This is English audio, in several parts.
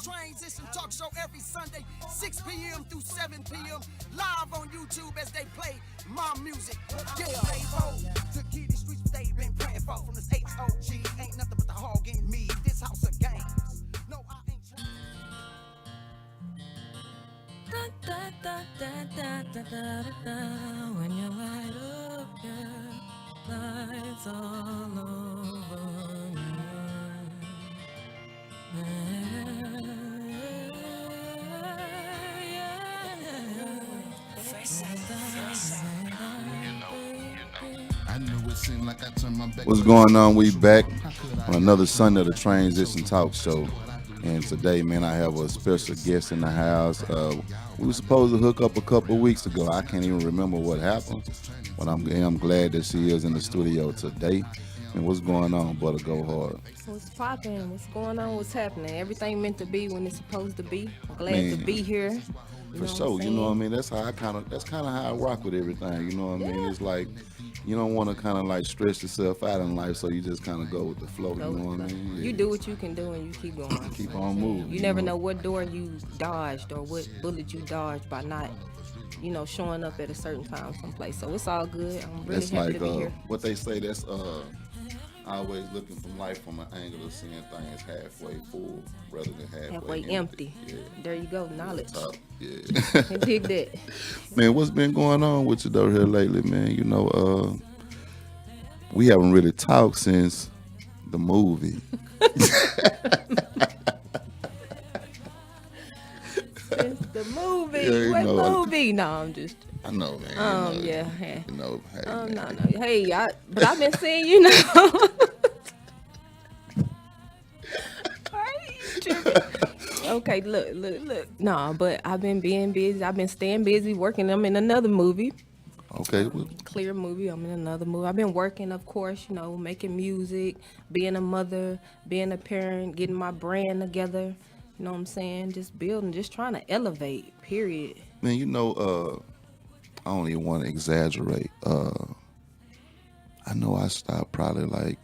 Trainsition talk show every Sunday, 6 p.m. through 7 p.m. live on YouTube as they play my music. Yeah, play to get these streets what they been praying for. From this HOG, ain't nothing but the hog in me. This house of games. No, I ain't. When you light up, yeah, lights all over me. What's going on? We back on another Sunday of the Transition Talk Show. And today, man, I have a special guest in the house. We were supposed to hook up a couple of weeks ago. I can't even remember what happened. But I'm glad that she is in the studio today. And what's going on, Butta Go Harder? What's popping? What's going on? What's happening? Everything meant to be when it's supposed to be. I'm glad to be here. For sure, you know what I mean? That's kind of how I rock with everything, you know what I mean? It's like you don't want to kind of like stress yourself out in life, so you just kind of go with the flow, you know what I mean? Yeah. You do what you can do and you keep going. Keep on moving. You never know what door you dodged or what bullet you dodged by not, showing up at a certain time someplace. So it's all good. I'm really happy to be here. What they say, that's always looking from life from an angle of seeing things halfway full rather than halfway empty. Yeah. There you go, knowledge. Yeah. Dig that. Man, what's been going on with you though here lately, man? We haven't really talked since the movie. Since the movie. Yeah, what movie? No, I'm just. I know, man. Yeah. Hey, no. man. Hey, but I've been seeing you now. Okay, look. No, but I've been being busy. I've been staying busy working. I'm in another movie. Okay. Clear movie. I'm in another movie. I've been working, of course, making music, being a mother, being a parent, getting my brand together. You know what I'm saying? Just building, just trying to elevate, period. Man, I don't even want to exaggerate. I know I stopped probably like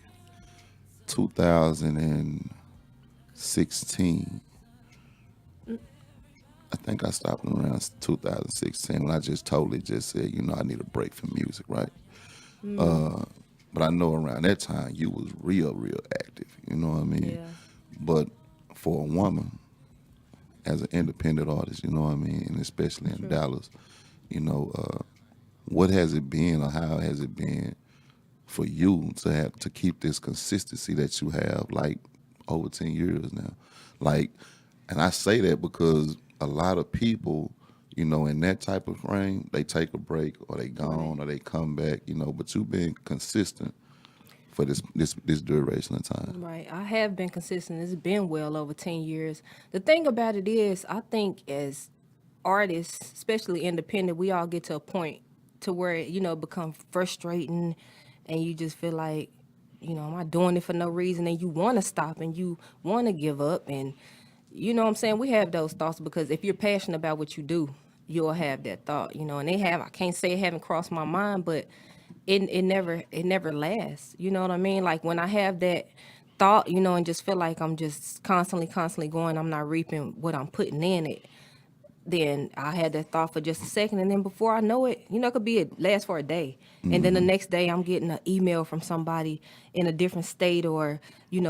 2016. I think I stopped around 2016 when I just totally just said, I need a break from music, right? But I know around that time you was real active, you know what I mean? Yeah. But for a woman, as an independent artist, you know what I mean, and especially in Dallas, what has it been or how has it been for you to keep this consistency that you have like over 10 years now? Like, and I say that because a lot of people, in that type of frame, they take a break or they gone or they come back, but you've been consistent for this duration of time. Right. I have been consistent. It's been well over 10 years. The thing about it is, I think as artists, especially independent, we all get to a point to where it, become frustrating and you just feel like, am I doing it for no reason? And you want to stop and you want to give up. And, you know what I'm saying? We have those thoughts because if you're passionate about what you do, you'll have that thought, and I can't say it haven't crossed my mind, but it never lasts. You know what I mean? Like when I have that thought, and just feel like I'm just constantly going, I'm not reaping what I'm putting in it. Then I had that thought for just a second, and then before I know it, it could be last for a day, and then the next day I'm getting an email from somebody in a different state, or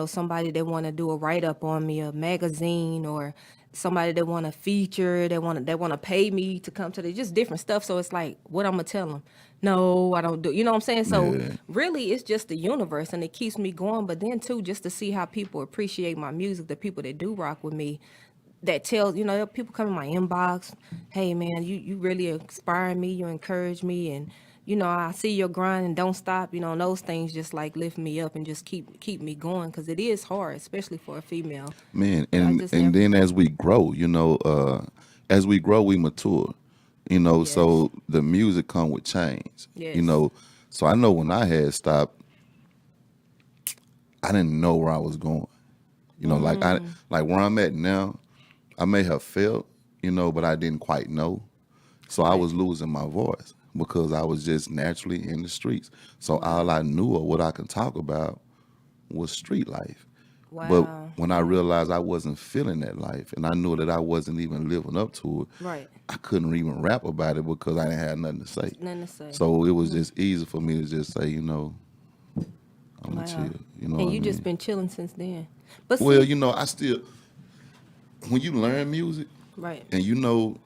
somebody that want to do a write up on me, a magazine, or somebody that want to feature, they want to pay me to come to just different stuff. So it's like, what I'm gonna tell them? No, I don't do. You know what I'm saying? So really, it's just the universe, and it keeps me going. But then too, just to see how people appreciate my music, the people that do rock with me. That tells, people come in my inbox, hey man, you really inspire me, you encourage me, and I see your grind and don't stop. Those things just like lift me up and just keep me going, because it is hard, especially for a female. Man, then as we grow, we mature, Yes. So the music come with change, Yes. So I know when I had stopped, I didn't know where I was going, like where I'm at now. I may have felt, but I didn't quite know. So I was losing my voice because I was just naturally in the streets. So all I knew or what I could talk about was street life. But Wow. when I realized I wasn't feeling that life and I knew that I wasn't even living up to it, Right. I couldn't even rap about it because I didn't have nothing to say. Nothing to say. So it was just easy for me to just say, I'm gonna Wow. chill. You know And what I you just mean? been chilling since then. But Well, see, I still, when you learn music right. and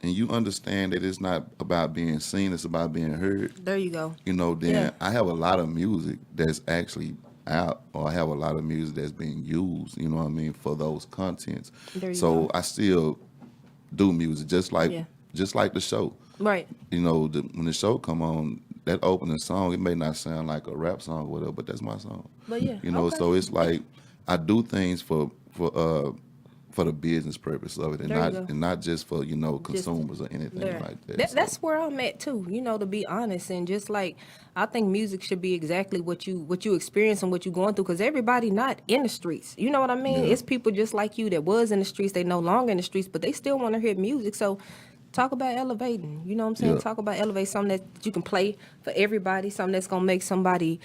and you understand that it's not about being seen, it's about being heard, There you go. then Yeah. I have a lot of music that's actually out, or I have a lot of music that's being used, you know what I mean, for those contents. There you So go. I still do music Yeah. just like the show. Right. When the show come on, that opening song, it may not sound like a rap song or whatever, but that's my song. But yeah. Okay. So it's like I do things for the business purpose of it, There you go. and not just for consumers or anything There. like that. That's where I'm at too. To be honest, and just like I think music should be exactly what you experience and what you're going through. Because everybody not in the streets. You know what I mean? Yeah. It's people just like you that was in the streets. They no longer in the streets, but they still want to hear music. So talk about elevating. You know what I'm saying? Yeah. Talk about elevate something that you can play for everybody. Something that's gonna make somebody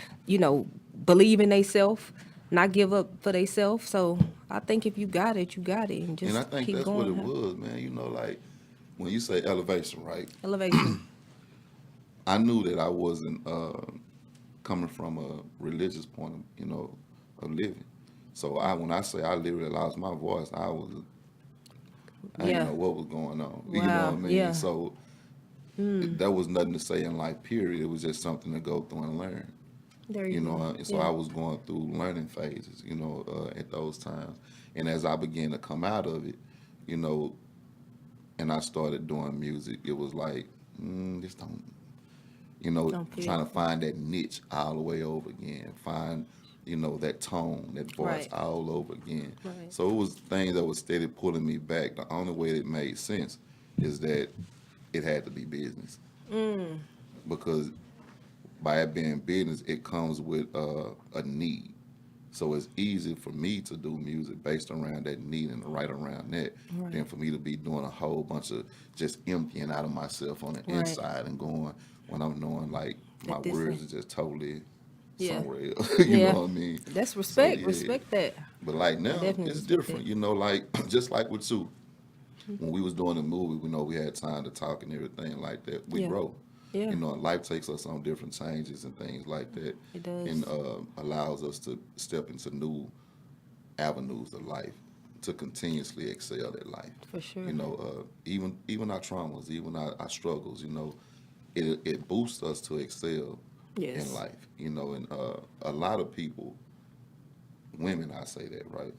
believe in themselves, not give up for themselves. So I think if you got it, you got it, and just And I think keep that's going. what it was, man. Like when you say elevation, right? Elevation. I knew that I wasn't coming from a religious point of, of living. So when I say I literally lost my voice, I Yeah. didn't know what was going on. You know Wow, what I mean? yeah. So there was nothing to say in life, period. It was just something to go through and learn. There you go. And so Yeah. I was going through learning phases, at those times. And as I began to come out of it, you know, and I started doing music, it was like, this don't, Don't fit. trying to find that niche all the way over again, find, that tone, that voice Right. all over again. Right. So it was things that was steady pulling me back. The only way it made sense is that it had to be business. Because by it being business, it comes with a need. So it's easy for me to do music based around that need and right around that Right. than for me to be doing a whole bunch of just emptying out of myself on the Right. inside and going when I'm knowing like my That this words is- are just totally Yeah. somewhere else. You Yeah. know what I mean? That's respect. yeah. Respect that. But like now, definitely it's respect different. Like just like with you, when we was doing the movie, we had time to talk and everything like that. We Yeah. grow. Yeah. Life takes us on different changes and things like that. It does. And allows us to step into new avenues of life to continuously excel at life. For sure. Even our traumas, even our struggles, it boosts us to excel Yes. in life. And a lot of people, women, I say that, right?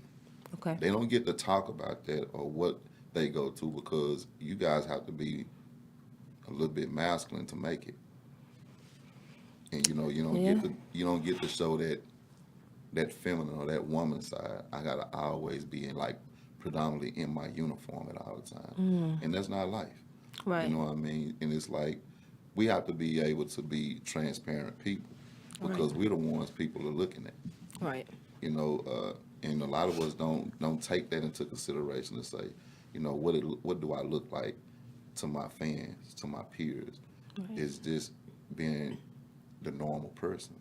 Okay. They don't get to talk about that or what they go through because you guys have to be a little bit masculine to make it. And you don't get to show that feminine or that woman side. I gotta always be predominantly in my uniform at all the time. And that's not life. Right. You know what I mean? And it's like we have to be able to be transparent people because Right. we're the ones people are looking at. Right. And a lot of us don't take that into consideration to say, what do I look like to my fans, to my peers? Right. Is just being the normal person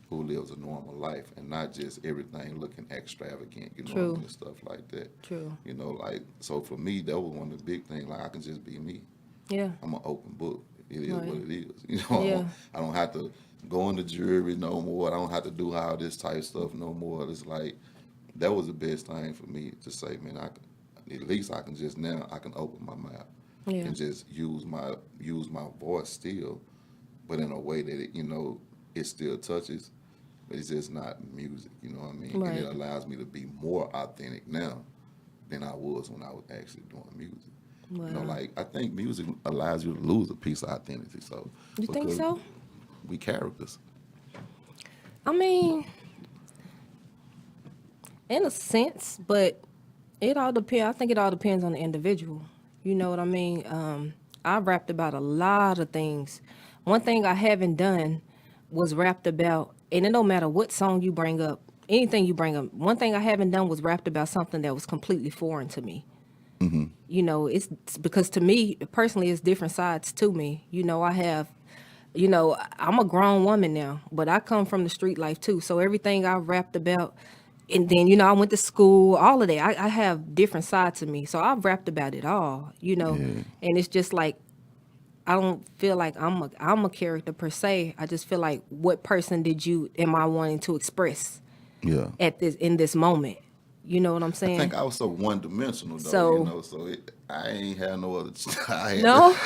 who lives a normal life and not just everything looking extravagant, True. and stuff like that. True. So for me, that was one of the big things. Like I can just be me. Yeah. I'm an open book. It is Right. what it is. Yeah. I don't have to go into jury no more. I don't have to do all this type of stuff no more. It's like that was the best thing for me to say, man. At least I can just now I can open my mouth Yeah. and just use my voice still, but in a way that it still touches, but it's just not music. You know what I mean? Right. And it allows me to be more authentic now than I was when I was actually doing music. Wow. I think music allows you to lose a piece of identity. So You think because so? We characters. I mean, in a sense, but it all depends. I think it all depends on the individual. You know what I mean? I've rapped about a lot of things. One thing I haven't done was rapped about, and it don't matter what song you bring up, anything you bring up. One thing I haven't done was rapped about something that was completely foreign to me. It's because to me personally, it's different sides to me. I have, I'm a grown woman now, but I come from the street life too. So everything I rapped about, And then, you know, I went to school, all of that. I have different sides to me. So I've rapped about it all, you know. Yeah. And it's just like, I don't feel like I'm a character per se. I just feel like, what person am I wanting to express Yeah. in this moment? You know what I'm I saying? think I was so one dimensional though, So- you know, so I ain't had no other. No?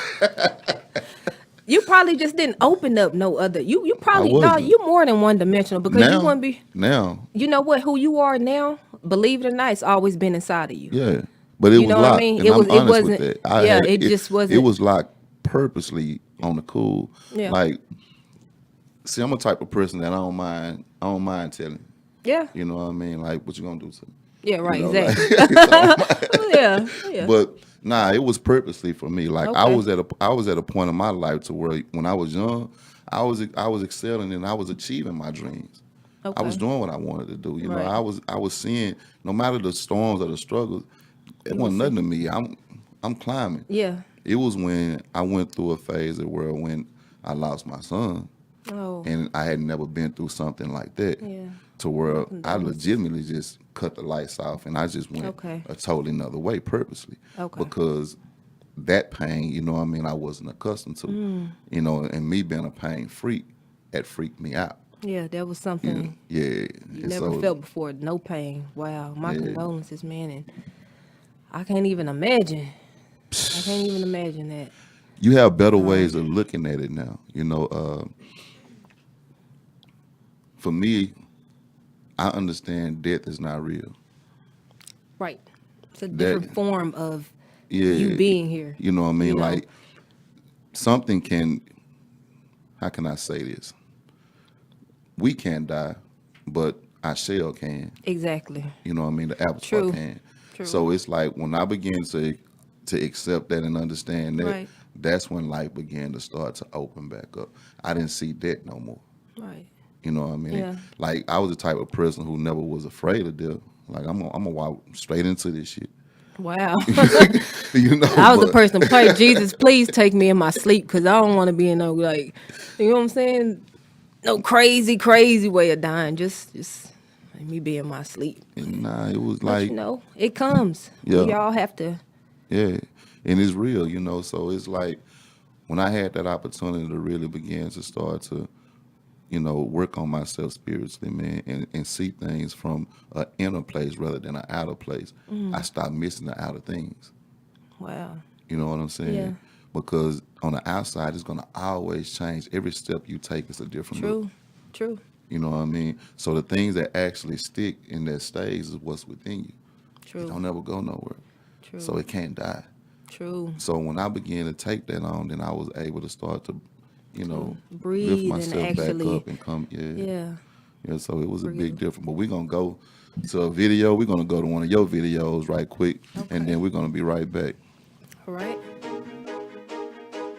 You probably just didn't open up no other. You probably, no, wasn't. you more than one dimensional because you Now, wouldn't be. now, You know what? Who you are now, believe it or not, it's always been inside of you. yeah. But it You was know what I locked, mean? and It I'm was- it honest wasn't- with that. yeah, it just wasn't- It was locked purposely on the cool. Yeah. Like, see, I'm a type of person that I don't mind telling. Yeah. You know what I mean? Like, what you gonna do to me? Yeah, right, You know, like- exactly. Yeah. But nah, it was purposely for me. Like I Okay. was at a point in my life to where when I was young, I was excelling and I was achieving my dreams. I was Okay. doing what I wanted to do. You know, Right. I was seeing no matter the storms or the struggles, it wasn't nothing to me. I'm climbing. Yeah. It was when I went through a phase of where when I lost my son Oh. and I had never been through something like that. Yeah. To where I condolences. legitimately just cut the lights off and I just went Okay. a totally another way purposely. Okay. Because that pain, you know what I mean, I wasn't accustomed to. You know, and me being a pain freak, that freaked me out. Yeah, that was You something know? Yeah. you And never so, felt before. No pain. Wow. My Yeah. condolences, man. And I can't even imagine. I can't even imagine that. you have better ways of looking at it now. You know, for me, I understand death is not real. Right. It's a different form of Yeah. you being here. You know what I mean? You know? Like something can, how can I say this? We can't die, but our shell can. Exactly. You know what I mean? The avatar True. can. True. So it's like when I began to accept that and understand that, Right. that's when life began to start to open back up. I didn't see that no more. Right. You know what I mean? Yeah. Like I was the type of person who never was afraid of death. Like I'm gonna walk straight into this shit. Wow. You know, I was the but- person to pray, Jesus, please take me in my sleep because I don't want to be in no, like, you know what I'm saying? No crazy, crazy way of dying. Just let me be in my sleep. Nah, it was But like, you know, it comes. Yeah. We all have to. yeah, and it's real, you know. So it's like when I had that opportunity to really begin to start to, you know, work on myself spiritually, man, and see things from an inner place rather than an outer place. I stopped missing the outer things. Wow. You know what I'm saying? Yeah. Because on the outside, it's gonna always change. Every step you take is a different look. True. True. You know what I mean? So the things that actually stick in that stays is what's within you. It True. don't ever go nowhere. True. So it can't die. True. So when I began to take that on, then I was able to start to, you know, Breathe lift and myself actually- back up and come. Yeah. Yeah. So it was a big Breathe. difference. But we're gonna go to a video. We're gonna go to one of your videos right quick, and then we're gonna be right back. All right.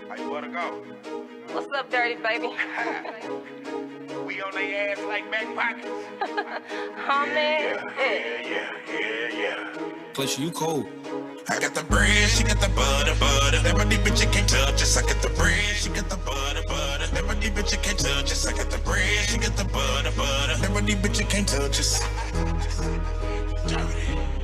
How you wanna go? What's up, dirty baby? We on they ass like back pockets. Oh, man. Yeah. Plus, you cold. I got the bread, she got the butter. That money bitch you can't touch us. I got the bread, she got the butter. That money bitch you can't touch us. I got the bread, she got the butter. That money bitch you can't touch us.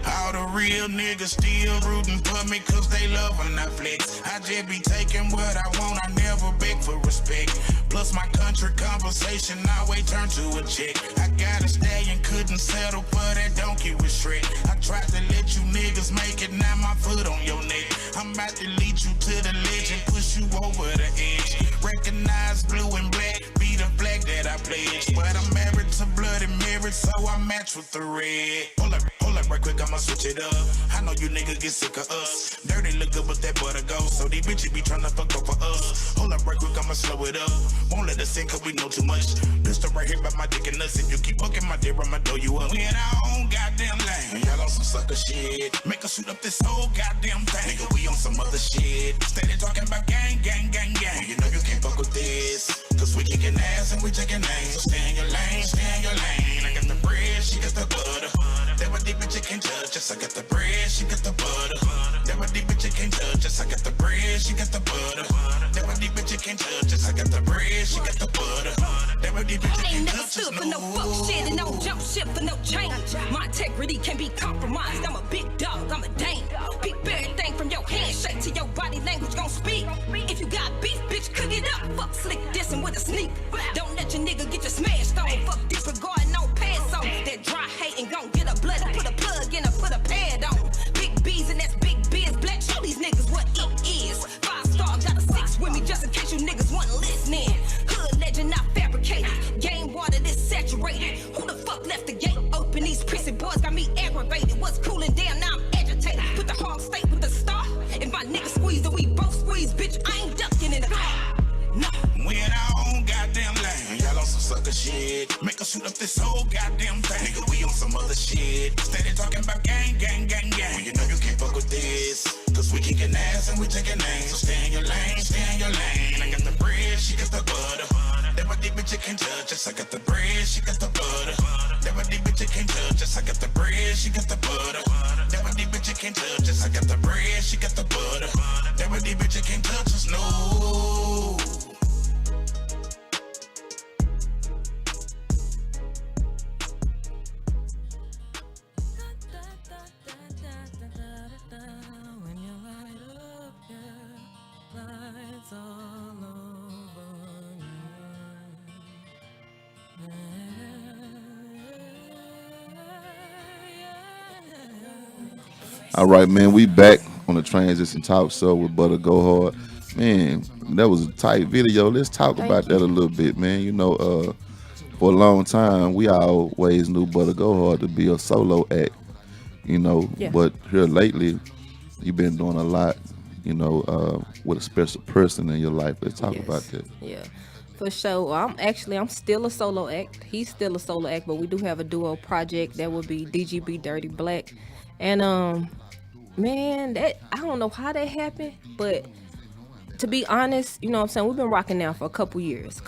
All the real niggas still rooting for me cause they love when I flex. I just be taking what I want, I never beg for respect. Plus my country conversation always turn to a check. I got a stallion, couldn't settle for that donkey with Shrek. I tried to let you niggas make it, now my foot on your neck. I'm about to lead you to the ledge and push you over the edge. Recognize blue and black, be the flag that I pledge. But I'm married to Bloody Mary, so I match with the red. Hold up right quick, I'ma switch it up. I know you niggas get sick of us. Dirty look good, but that butter go. So these bitches be tryna fuck over us. Hold up right quick, I'ma slow it up. Won't let us in cause we know too much. Pistol right here by my dick and nuts. If you keep fucking my dick, I'ma throw you up. We in our own goddamn lane. Y'all on some sucker shit. Make us shoot up this whole goddamn thing. Nigga, we on some other shit. Steady talking about gang. You know you can't fuck with this. Cause we kicking ass and we taking names. So stay in your lane. I got the bread, she got the butter. That what these bitches can't touch us. I got the bread, she got the butter. That what these bitches can't touch us. I got the bread, she got the butter. That what these bitches can't touch us. I got the bread, she got the butter. That Never these bitches Ain't can never touch us, stood for no fuck shit and no jump shit for no change. My integrity can't be compromised. I'm a big dog, I'm a dame. Big everything from your handshake to your body language gon' speak. If you got beef, bitch, cook it up. Fuck slick dissing with a sneak. Don't let your nigga get your smashed on. Fuck disregarding no pass on. That dry hating gon' get a blood and put a plug in or put a pad on. Big B's and that's big biz. Black, show these niggas what it is. 5-star, got a 6 with me just in case you niggas wasn't listening. Hood legend, not fabricated. Game water, this saturated. Who the fuck left the gate open? These prissy boys got me aggravated. What's cooling down? Now I'm agitated. Put the hog state with the star. If my nigga squeeze, then we both squeeze. Bitch, I ain't ducking in the car. No. We in our own goddamn lane. Y'all on some sucker shit. Make us shoot up this whole goddamn thing. Nigga, we on some other shit. Steady talking about gang, gang, gang, gang. Well, you know you can't fuck with this. Cause we kicking ass and we taking names. So stay in your lane, stay in your lane. I got the bread, she got the butter. Never the bitch you can't touch us. I got the bread, she got the butter. Never the bitch you can't touch us. I got the bread, she got the butter. Never the bitch you can't touch us. I got the bread, she got the butter. Never the bitch you can't touch us, no. When you light up, yeah, lights all over you. All right, man, we back on the Transition Talk Show with Butta Go Hard. Man, that was a tight video. Let's talk about that a little bit, man. You know, for a long time, we always knew Butta Go Hard to be a solo act, you know. Yeah. But here lately, you've been doing a lot, you know, with a special person in your life. Let's talk about that. Yeah, for sure. Well, I'm still a solo act. He's still a solo act, but we do have a duo project that would be DGB Dirty Black. And man, that I don't know how that happened, but to be honest, you know what I'm saying, we've been rocking now for a couple years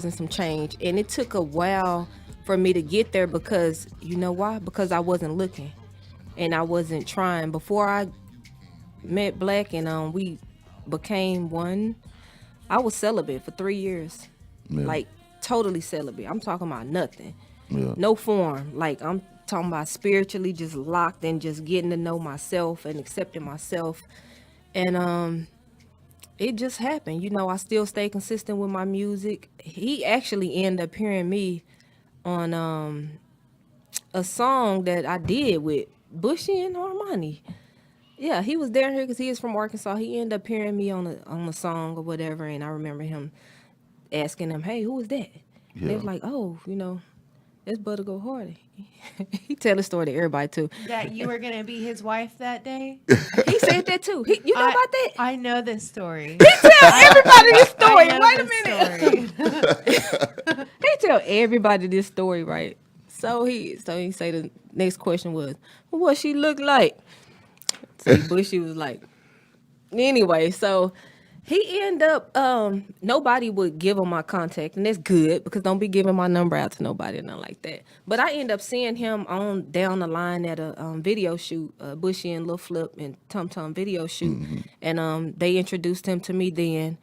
and some change, and it took a while for me to get there because you know why? Because I wasn't looking and I wasn't trying. Before I met Black and we became one, I was celibate for 3 years. Yeah. Like totally celibate. I'm talking about nothing. Yeah. No form. Like I'm talking about spiritually just locked and just getting to know myself and accepting myself. And it just happened. You know, I still stay consistent with my music. He actually ended up hearing me on a song that I did with Bushy and Armani. Yeah, he was down here because he is from Arkansas. He ended up hearing me on a song or whatever, and I remember him asking him, "Hey, who is that?" Yeah. They was like, "Oh, you know, that's Butta Go Harder." He tell the story to everybody too. That you were gonna be his wife that day. He said that too. You know about that? I know this story. He tell everybody this story. I know Wait a this minute. story. He tell everybody this story, right? So he say the next question was, well, what she look like? So Bushy was like, anyway, so he ended up, nobody would give him my contact, and that's good because don't be giving my number out to nobody or nothing like that. But I ended up seeing him on down the line at a video shoot, Bushy and Lil Flip and Tum Tum video shoot, and they introduced him to me then.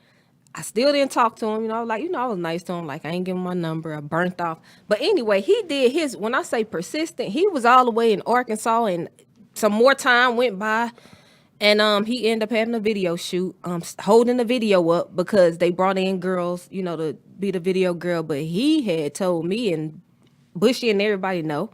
I still didn't talk to him, you know. I was like, you know, I was nice to him, like I ain't give him my number, I burnt off. But anyway, he did his. When I say persistent, he was all the way in Arkansas, and some more time went by. And he ended up having a video shoot, holding the video up because they brought in girls, you know, to be the video girl. But he had told me, and Bushy and everybody know,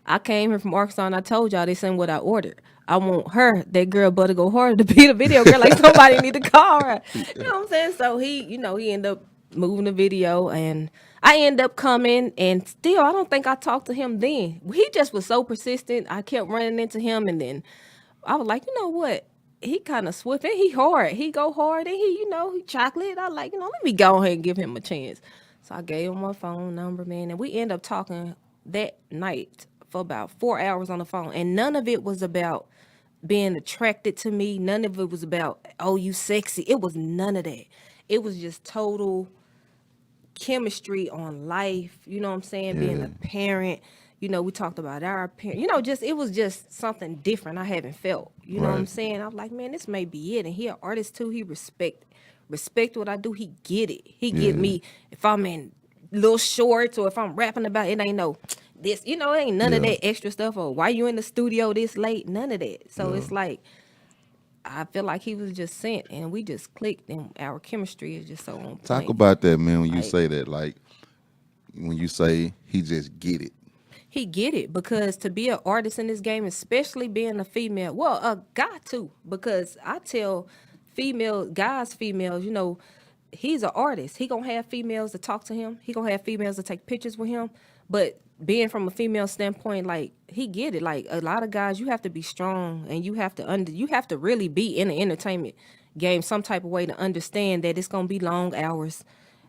I came here from Arkansas and I told y'all this ain't what I ordered. I want her, that girl Butta Go Harder, to be the video girl. Like somebody need to call her. You know what I'm saying? So he, you know, he ended up moving the video, and I ended up coming, and still I don't think I talked to him then. He just was so persistent. I kept running into him, and then I was like, you know what? He kind of swift and he hard. He go hard and he, you know, he chocolate. I like, you know, let me go ahead and give him a chance. So I gave him my phone number, man, and we ended up talking that night for about 4 hours on the phone. And none of it was about being attracted to me. None of it was about, oh, you sexy. It was none of that. It was just total chemistry on life. You know what I'm saying? Being a parent. You know, we talked about our parents. You know, it was just something different I haven't felt. You know what I'm saying? I was like, man, this may be it. And he an artist too. He respect what I do. He get it. He get me. If I'm in little shorts, or if I'm rapping about it, ain't no this, it ain't none of that extra stuff, or why you in the studio this late, none of that. So it's like, I feel like he was just sent, and we just clicked, and our chemistry is just so on point. Talk about that, man, when you Like- say that, like, when you say he just get it. He get it, because to be an artist in this game, especially being a female, well, a guy too, because I tell females, he's an artist. He gonna have females to talk to him. He gonna have females to take pictures with him. But being from a female standpoint, like, he get it. Like, a lot of guys, you have to be strong, and you have to really be in the entertainment game some type of way to understand that it's gonna be long hours,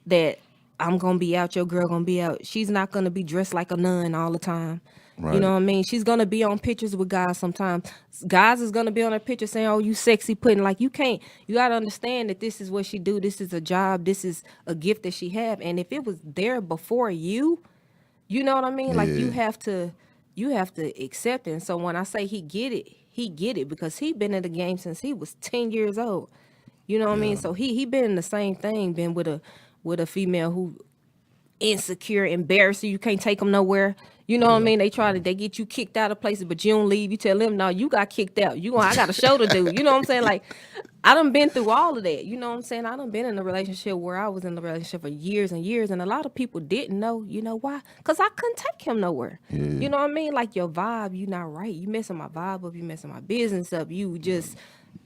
that I'm gonna be out, your girl gonna be out. She's not gonna be dressed like a nun all the time. Right. You know what I mean? She's gonna be on pictures with guys sometimes. Guys is gonna be on her picture saying, "Oh, you sexy pudding." Like, you gotta understand that this is what she do. This is a job. This is a gift that she have. And if it was there before you, you know what I mean? Like, you have to accept it. And so when I say he get it because he been in the game since he was 10 years old. You know what I mean? So he been in the same thing, been with a female who insecure, embarrassing, you can't take them nowhere. You know what I mean? They get you kicked out of places, but you don't leave. You tell them, no, you got kicked out. I got a show to do. You know what I'm saying? Like, I done been through all of that. You know what I'm saying? I done been in a relationship where I was in a relationship for years and years, and a lot of people didn't know. You know why? Because I couldn't take him nowhere. You know what I mean? Like, your vibe, you not right. You messing my vibe up. You messing my business up. You just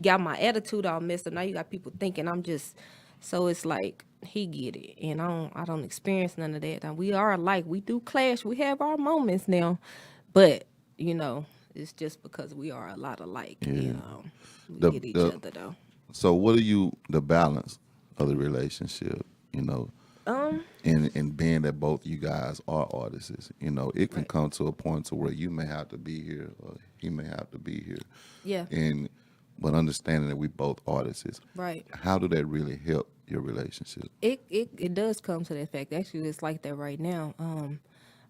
got my attitude all messed up. Now you got people thinking I'm just... So it's like, he get it, and I don't experience none of that. Now, we are alike. We do clash. We have our moments now, but it's just because we are a lot alike. We get each other though. So what are the balance of the relationship? And being that both you guys are artists, it can come to a point to where you may have to be here or he may have to be here. Yeah. But understanding that we both artists. Right. How do that really help your relationship? It does come to that fact. Actually, it's like that right now.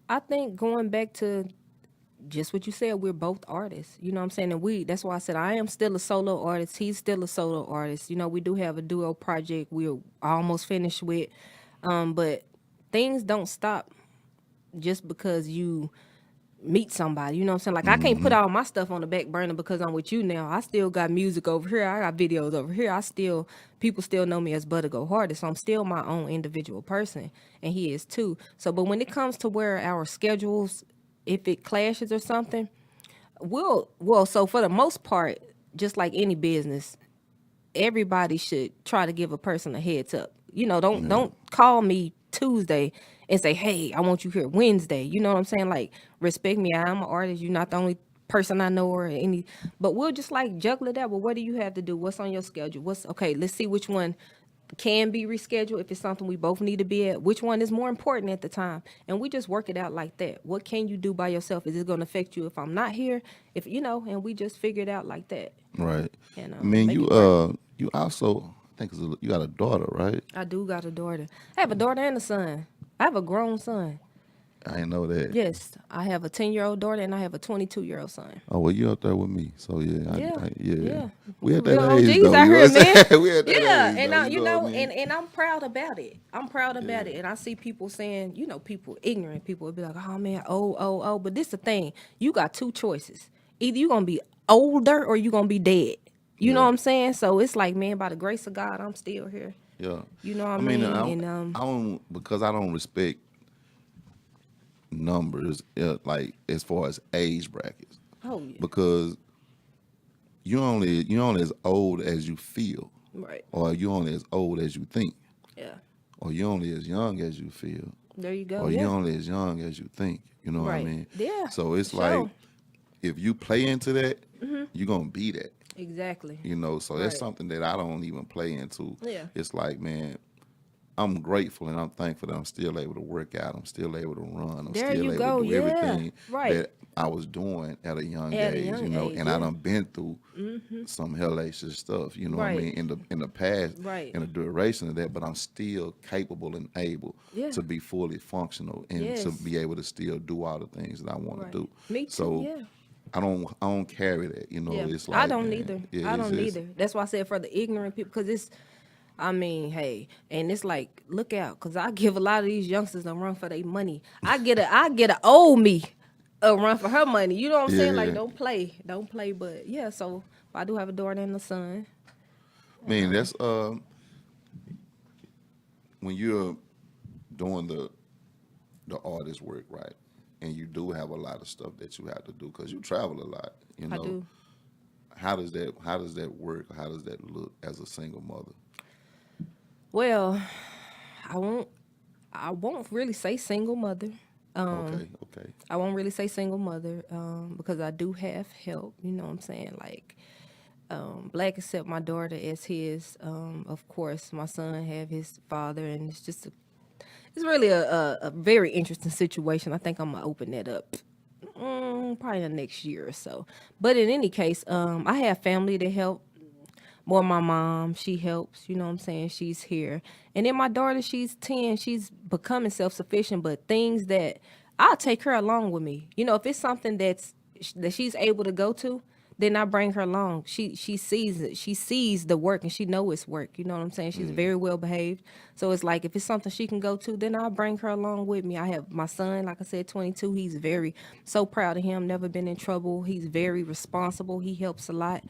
I think going back to just what you said, we're both artists. You know what I'm saying? And that's why I said I am still a solo artist. He's still a solo artist. We do have a duo project we're almost finished with. But things don't stop just because you meet somebody. You know what I'm saying? Like, I can't put all my stuff on the back burner because I'm with you now. I still got music over here. I got videos over here. People still know me as Butta Go Harder. So I'm still my own individual person, and he is too. So, but when it comes to where our schedules, if it clashes or something, so for the most part, just like any business, everybody should try to give a person a heads up. Don't call me Tuesday and say, hey, I want you here Wednesday. You know what I'm saying? Like, respect me. I'm an artist. You're not the only person I know or any, but we'll just like juggle it out. Well, what do you have to do? What's on your schedule? Okay, let's see which one can be rescheduled if it's something we both need to be at. Which one is more important at the time? And we just work it out like that. What can you do by yourself? Is it going to affect you if I'm not here? And we just figure it out like that. Right. And, I mean, make you it work. you also, I think you got a daughter, right? I do got a daughter. I have a daughter and a son. I have a grown son. I didn't know that. Yes, I have a 10-year-old daughter and I have a 22-year-old son. Oh, well, you up there with me, so yeah. Yeah. We at Real that OGs age, though. out You know here, what I'm man. saying? We at that Yeah, age, and though, what I mean? and I'm proud about it. I'm proud about it, and I see people saying, people ignorant people would be like, oh man, oh. But this the thing, you got two choices. Either you gonna be older or you gonna be dead. You know what I'm saying? So it's like, man, by the grace of God, I'm still here. Yeah. You know what I mean? I don't, because I don't respect numbers, like as far as age brackets. Oh yeah. Because you only as old as you feel. Right. Or you only as old as you think. Yeah. Or you only as young as you feel. There you go. Or yeah. you only as young as you think. You know what I Right. mean? Yeah, So it's sure. like, if you play into that, you're gonna be that. Exactly. So that's Right. something that I don't even play into. Yeah. It's like, man, I'm grateful and I'm thankful that I'm still able to work out. I'm still able to run. I'm There still you able go, to do yeah. everything Right. that I was doing at a young At a age, young age, and I yeah. done been through some hellacious stuff, you know what I Right. mean, in the past, Right. in the duration of that, but I'm still capable and able Yeah. to be fully functional and Yes. to be able to still do all the things that I want Right. to do. Me too, So yeah. I don't carry that, Yeah. It's like, I don't man, either. yeah, I it's don't just- either. That's why I said for the ignorant people, because I mean, hey, and it's like, look out, cause I give a lot of these youngsters a run for their money. I get a old me a run for her money. You know what I'm saying? Like, Yeah. don't play. But yeah, so I do have a daughter and a son. Man, that's when you're doing the artist work, right? And you do have a lot of stuff that you have to do because you travel a lot. You I know, do. how does that work? How does that look as a single mother? Well, I won't really say single mother. Okay. I won't really say single mother because I do have help. You know what I'm saying? Like, Black accept my daughter as his. Of course, my son have his father, and it's really a very interesting situation. I think I'm gonna open that up probably the next year or so. But in any case, I have family to help. More my mom, she helps, you know what I'm saying? She's here. And then my daughter, she's 10, she's becoming self-sufficient, but things that I'll take her along with me. You know, if it's something that she's able to go to, then I bring her along. She sees it. She sees the work and she know it's work. You know what I'm saying? She's very well behaved. So it's like if it's something she can go to, then I'll bring her along with me. I have my son, like I said, 22. He's so proud of him, never been in trouble. He's very responsible. He helps a lot.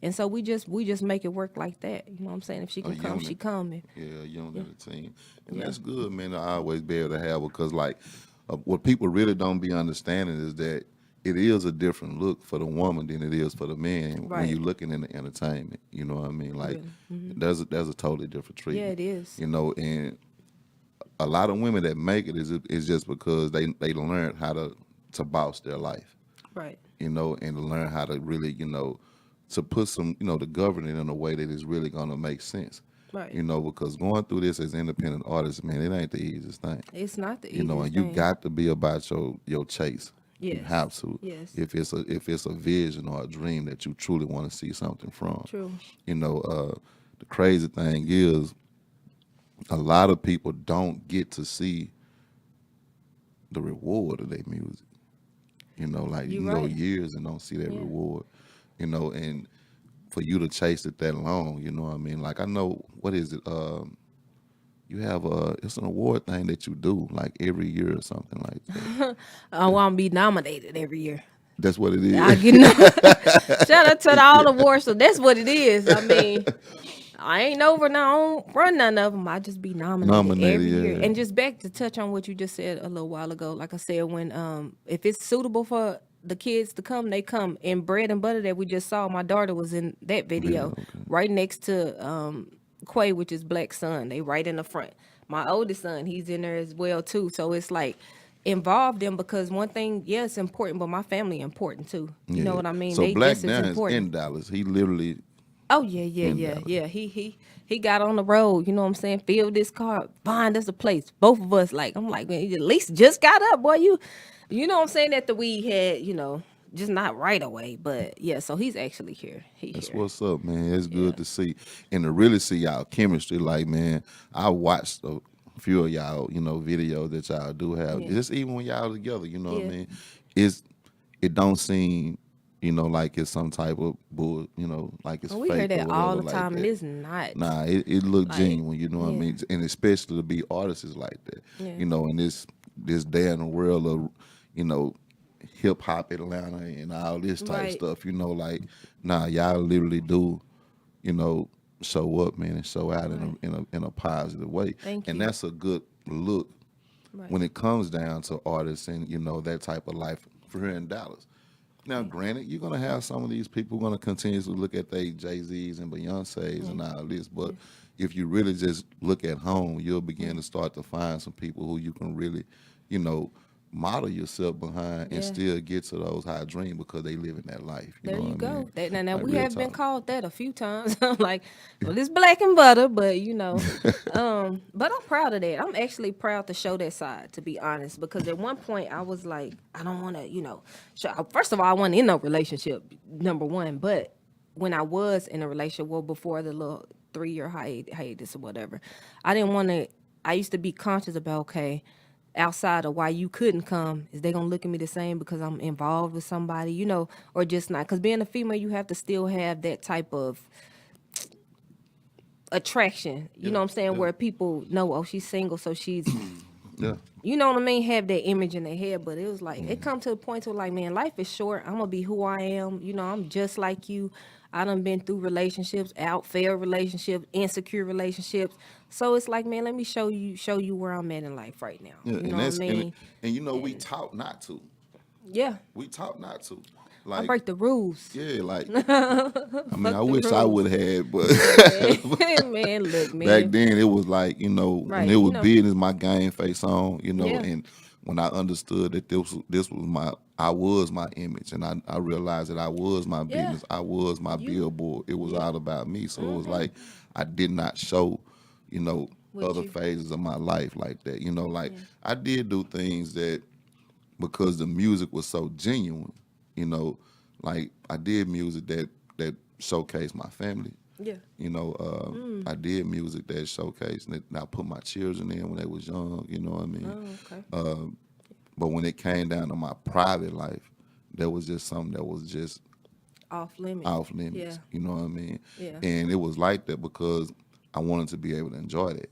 And so we just make it work like that. You know what I'm saying? If she can come, she come. And Yeah, a unit of the team, and that's good, man. To always be able to have because, like, what people really don't be understanding is that it is a different look for the woman than it is for the man when Right. you're looking in the entertainment. You know what I mean? Like, there's a totally different treatment. Yeah, it is. You know, and a lot of women that make it is just because they learned how to boss their life. right. You know, and to learn how to really, to put some, to govern it in a way that is really going to make sense. Right. You know, because going through this as independent artists, man, it ain't the easiest thing. It's not the You easiest know, and you thing. got to be about your chase. You Yes. have to. Yes. If it's a vision or a dream that you truly want to see something from. True. You know, the crazy thing is, a lot of people don't get to see the reward of their music. You know, like you You can go right. years and don't see that Yeah. reward. You know, and for you to chase it that long, you know what I mean? Like I know what is it? You have it's an award thing that you do like every year or something like that. I want to be nominated every year. That's what it is. I get shout out to all the awards. So that's what it is. I mean, I ain't over now. I don't run none of them. I just be nominated every year. Yeah. And just back to touch on what you just said a little while ago. Like I said, when if it's suitable for the kids to come, they come. In Bread and Butter that we just saw, my daughter was in that video, right next to Quay, which is Black's son. They right in the front. My oldest son, he's in there as well too. So it's like involve them because one thing, yeah, it's important, but my family important too. You know what I mean? So They Black just as now is important. in Dallas. He literally Oh yeah. Dallas. Yeah. He got on the road, you know what I'm saying? Filled this car, find us a place. Both of us I'm like, man, you at least just got up, boy. You know what I'm saying? That the weed had, just not right away. But yeah, so he's actually here. That's Here. what's up, man. It's good to see and to really see y'all chemistry. Like, man, I watched a few of y'all, videos that y'all do have. Yeah. Just even when y'all together, you know what I Yeah. mean? It don't seem, like it's some type of bull, like it's We fake hear or that all whatever the like time, and that. it's not. Nah, it look Like, genuine, you know what I yeah. mean? And especially to be artists like that. Yeah. In this day in the world of, hip hop Atlanta and all this type Right. stuff, like, nah, y'all literally do, show up, man, and show out in a positive way. Thank And you. that's a good look Right. when it comes down to artists and, that type of life for here in Dallas. Now, granted, you're gonna have some of these people gonna continuously look at they Jay-Z's and Beyonce's and all this, but if you really just look at home, you'll begin to start to find some people who you can really, model yourself behind and Yeah. still get to those high dreams because they live in that life. There know you what I go. mean? Now Like, we real have been talk. called that a few times. I'm like, well, it's Black and Butter, but but I'm proud of that. I'm actually proud to show that side, to be honest, because at one point I was like, I don't want to, show. First of all, I wasn't in no relationship, number one, but when I was in a relationship, well, before the little 3-year hiatus or whatever, I didn't want to. I used to be conscious about, okay, outside of why you couldn't come, is they gonna look at me the same because I'm involved with somebody, or just not? Because being a female, you have to still have that type of attraction. You know what I'm saying? Where people know, oh, she's single, so she's, Yeah. you know what I mean, have that image in their head. But it was like, it come to a point to like, man, life is short. I'm going to be who I am. You know, I'm just like you. I done been through relationships, failed relationships, insecure relationships. So it's like, man, let me show you where I'm at in life right now. Yeah, You and know what I mean? and you know, we taught not to. Yeah. We taught not to. I Like, break the rules. yeah, like, I mean, I wish I would have had, but Man, look, man. back then it was like, you know, Right, when it you was know. business, my game face on, you know, Yeah. and when I understood that this was I was my image, and I realized that I was my Yeah. business, I was my billboard. It was all about me, so it was like I did not show, you know, What other you- phases of my life like that. You know, like I did do things that because the music was so genuine, you know, like I did music that showcased my family. Yeah. You know, I did music that showcased, and I put my children in when they was young. You know what I mean? Oh, okay. But when it came down to my private life, there was just something that was just Off limits. off limits. Yeah. You know what I mean? Yeah. And it was like that because I wanted to be able to enjoy that.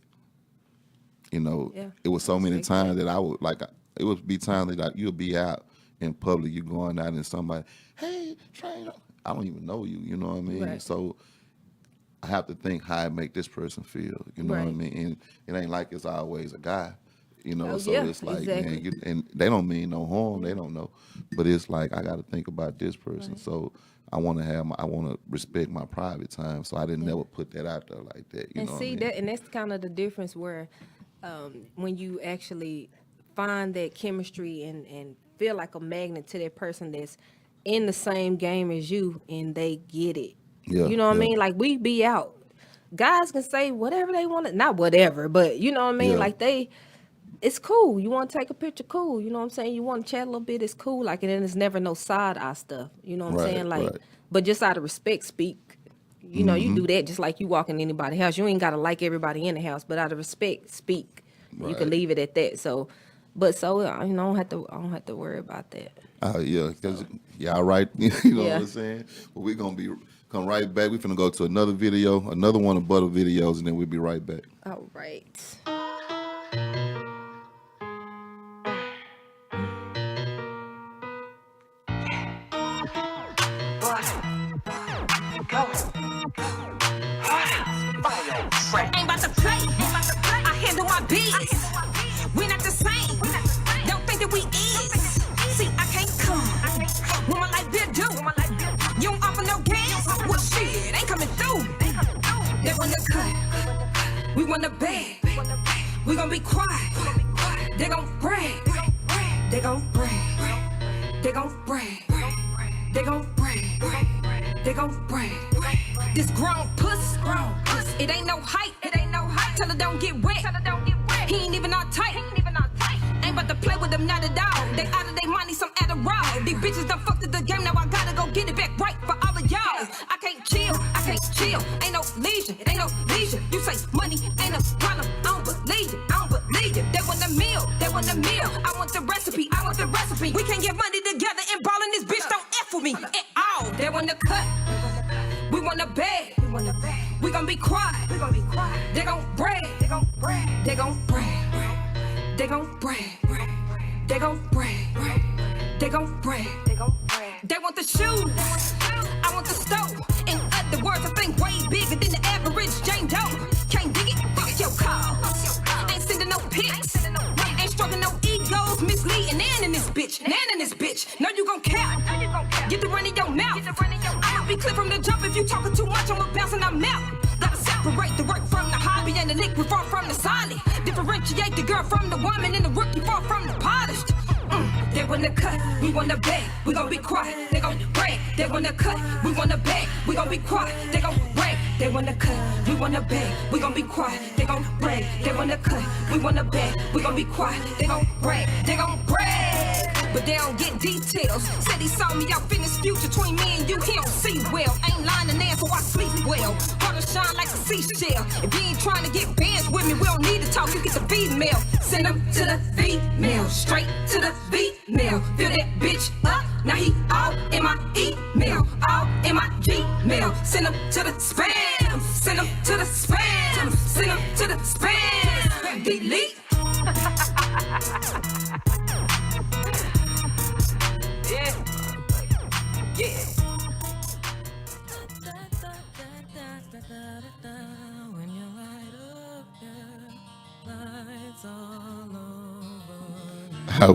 You know, Yeah. it was so I many respect times that I would like. It would be times that like, you'll be out in public, you going out and somebody, hey, Train, I don't even know you. You know what I mean? Right. So I have to think how I make this person feel. You know what I Right. mean? And it ain't like it's always a guy. You know, Oh, so yeah, it's like, exactly. man, and they don't mean no harm. They don't know, but it's like I got to think about this person. Right. So I want to respect my private time. So I didn't never put that out there like that. You And know see what I mean? that, and that's kind of the difference where when you actually find that chemistry and feel like a magnet to that person that's in the same game as you, and they get it. Yeah, You know what I yeah. mean? Like we be out. Guys can say whatever they want to, not whatever, but you know what I mean? Yeah. Like it's cool. You want to take a picture, cool. You know what I'm saying? You want to chat a little bit, it's cool. Like, and then there's never no side eye stuff. You know what I'm Right, saying? Like, right. but just out of respect, speak. You know, you do that just like you walk in anybody's house. You ain't gotta like everybody in the house, but out of respect, speak. You Right. can leave it at that. So, you know, I don't have to worry about that. Yeah, because y'all right. You know Yeah. what I'm saying? But we're gonna come right back. We're finna go to another video, another one of Butta videos, and then we'll be right back. All right. Ain't about to play. I handle my biz. We not the same. Don't think that we is. See, I can't come. When my life been due. You don't offer no gas. Well, shit, ain't coming through. They want the cut. We want the bag. We gon' be quiet. They gon' brag. They gon' brag. They gon' brag. They gon' brag. They gon' brag. This grown puss, it ain't no height, Tell her don't get wet, He ain't even all tight, Ain't about to play with them, not at all. They out of their money, some Adderall. These bitches done fucked up the game, now I gotta go get it back right for all of y'all. I can't chill, ain't no leisure, it ain't no leisure. You say money ain't a problem, I don't believe it, They want the meal, I want the recipe, We can't get money together and ball in this bitch, don't F with me at all. They want the cut. We want the bag. We gon' be quiet. They gon' brag. They gon' brag. They gon' brag. They gon' brag. They gon' brag. They gon' brag. They want the shoes. I want the stove. In other words, I think way bigger than the average Jane Doe. Can't dig it? Fuck your car. Ain't sending no pics. Ain't stroking no egos. Misleading and in this bitch. Know you gon' cap. Get the run in your mouth. I'ma be clear from the jump. If you talking too much, I'ma bounce and I'm out. Gotta separate the work from the hobby and the liquid far from the solid. Differentiate the girl from the woman and the rookie far from the polished. They wanna cut, we wanna beg, we gon' be quiet, they gon' brag. They wanna cut, we wanna beg, we gon' be quiet, they gon' brag. They wanna cut, we wanna beg, we gon' be quiet, they gon' brag. They wanna cut, we wanna beg, we gon' be quiet, they gon' brag, they gon' brag. But they don't get details. Said he saw me out in this future between me and you, he don't see well. Ain't lying to Nan, so I sleep well. Heart to shine like a seashell. If you ain't trying to get bands with me, we don't need to talk, you get the female. Send him to the female, straight to the female. Fill that bitch up, now he all in my email, all in my Gmail. Send him to the spam, send him to the spam.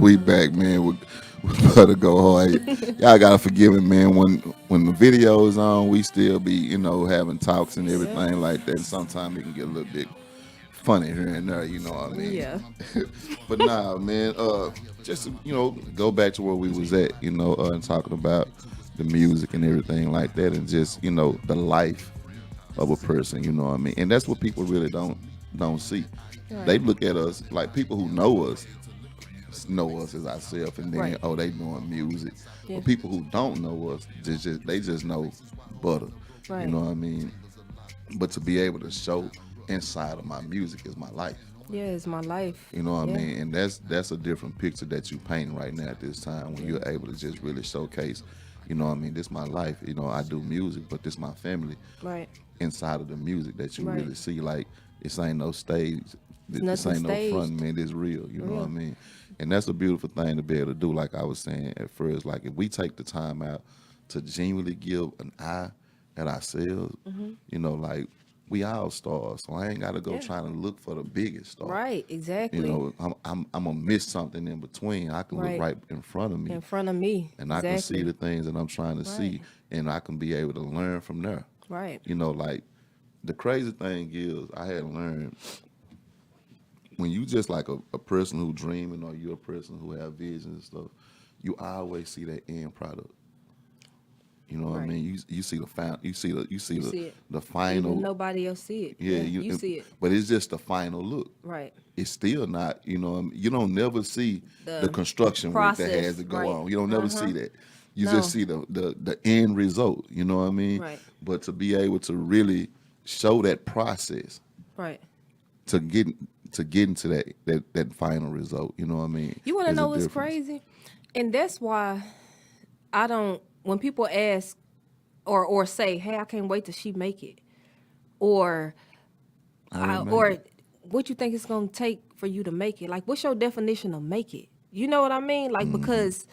We back, man, with Butta Go Harder. Y'all gotta forgive me, man. When the video is on, we still be, having talks and everything like that. And sometimes it can get a little bit funny here and there, you know what I mean? Yeah. But nah, man, just to, go back to where we was at, and talking about the music and everything like that, and just, the life of a person, you know what I mean? And that's what people really don't see. They look at us like people who know us as ourselves, and then Right. they doing music. Yeah. But people who don't know us, they just know Butter. Right. You know what I mean? But to be able to show inside of my music is my life. Yeah, it's my life. You know what Yeah. I mean? And that's a different picture that you paint right now at this time when you're able to just really showcase, you know what I mean, this my life. I do music, but this my family Right. inside of the music that you Right. really see. Like, this ain't no stage. This nothing ain't staged. no front, man. It's real. You know what I Real. mean? And that's a beautiful thing to be able to do. Like I was saying at first, like if we take the time out to genuinely give an eye at ourselves, like we all stars. So I ain't got to go Yeah. trying to look for the biggest star. Right, exactly. I'm gonna miss something in between. I can Right. look right in front of me, In front of me. and I can see Exactly. the things that I'm trying to see, Right. and I can be able to learn from there. Right. Like the crazy thing is, I had learned when you just like a person who dreaming, or you're a person who have visions and stuff, you always see that end product. You know what I Right. mean? You see the you see it. the final. Even nobody else see it. Yeah, you see it. But it's just the final look. Right. It's still not, you don't never see the The construction work that process, has to go right. on. You don't never see that. You No. just see the end result. You know what I mean? Right. But to be able to really show that process Right. to get into that final result, you know what I mean? You want to is a know what's difference. crazy? And that's why I don't, when people ask or say, hey, I can't wait till she make it. Or remember. what you think it's going to take for you to make it? Like, what's your definition of make it? You know what I mean? Like, because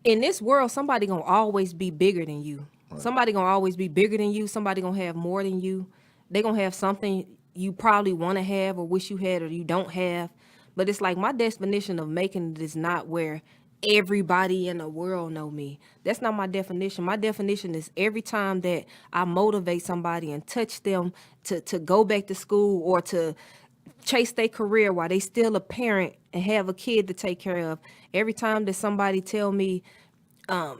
in this world, somebody going to always be bigger than you. Somebody going to always be bigger than you. Somebody going to have more than you. They going to have something you probably want to have or wish you had or you don't have. But it's like my definition of making it is not where everybody in the world know me. That's not my definition. My definition is every time that I motivate somebody and touch them to go back to school or to chase their career while they still a parent and have a kid to take care of. Every time that somebody tell me,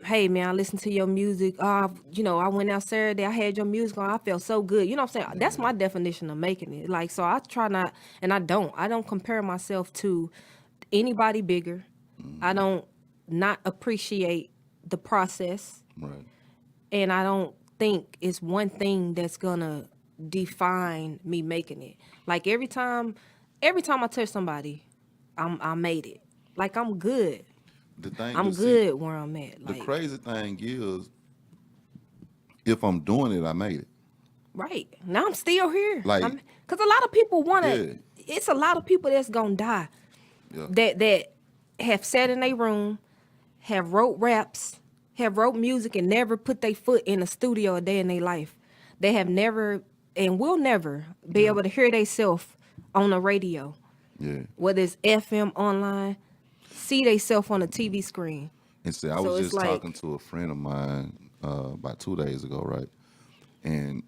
hey man, I listened to your music. I went out Saturday. I had your music on. I felt so good. You know what I'm saying? That's my definition of making it. Like, so I try not, and I don't compare myself to anybody bigger. I don't not appreciate the process, Right. and I don't think it's one thing that's gonna define me making it. Like every time I touch somebody, I made it. Like I'm good. The thing I'm to see- good where I'm at. The Like, crazy thing is, if I'm doing it, I made it. right. Now I'm still here. Like- because a lot of people want to, Yeah. it's a lot of people that's going to die Yeah. that have sat in their room, have wrote raps, have wrote music and never put their foot in a studio a day in their life. They have never and will never be able to hear themselves on the radio, Yeah. whether it's FM, online, see themselves on a TV screen. And see, I So was it's just like- talking to a friend of mine about 2 days ago, right? And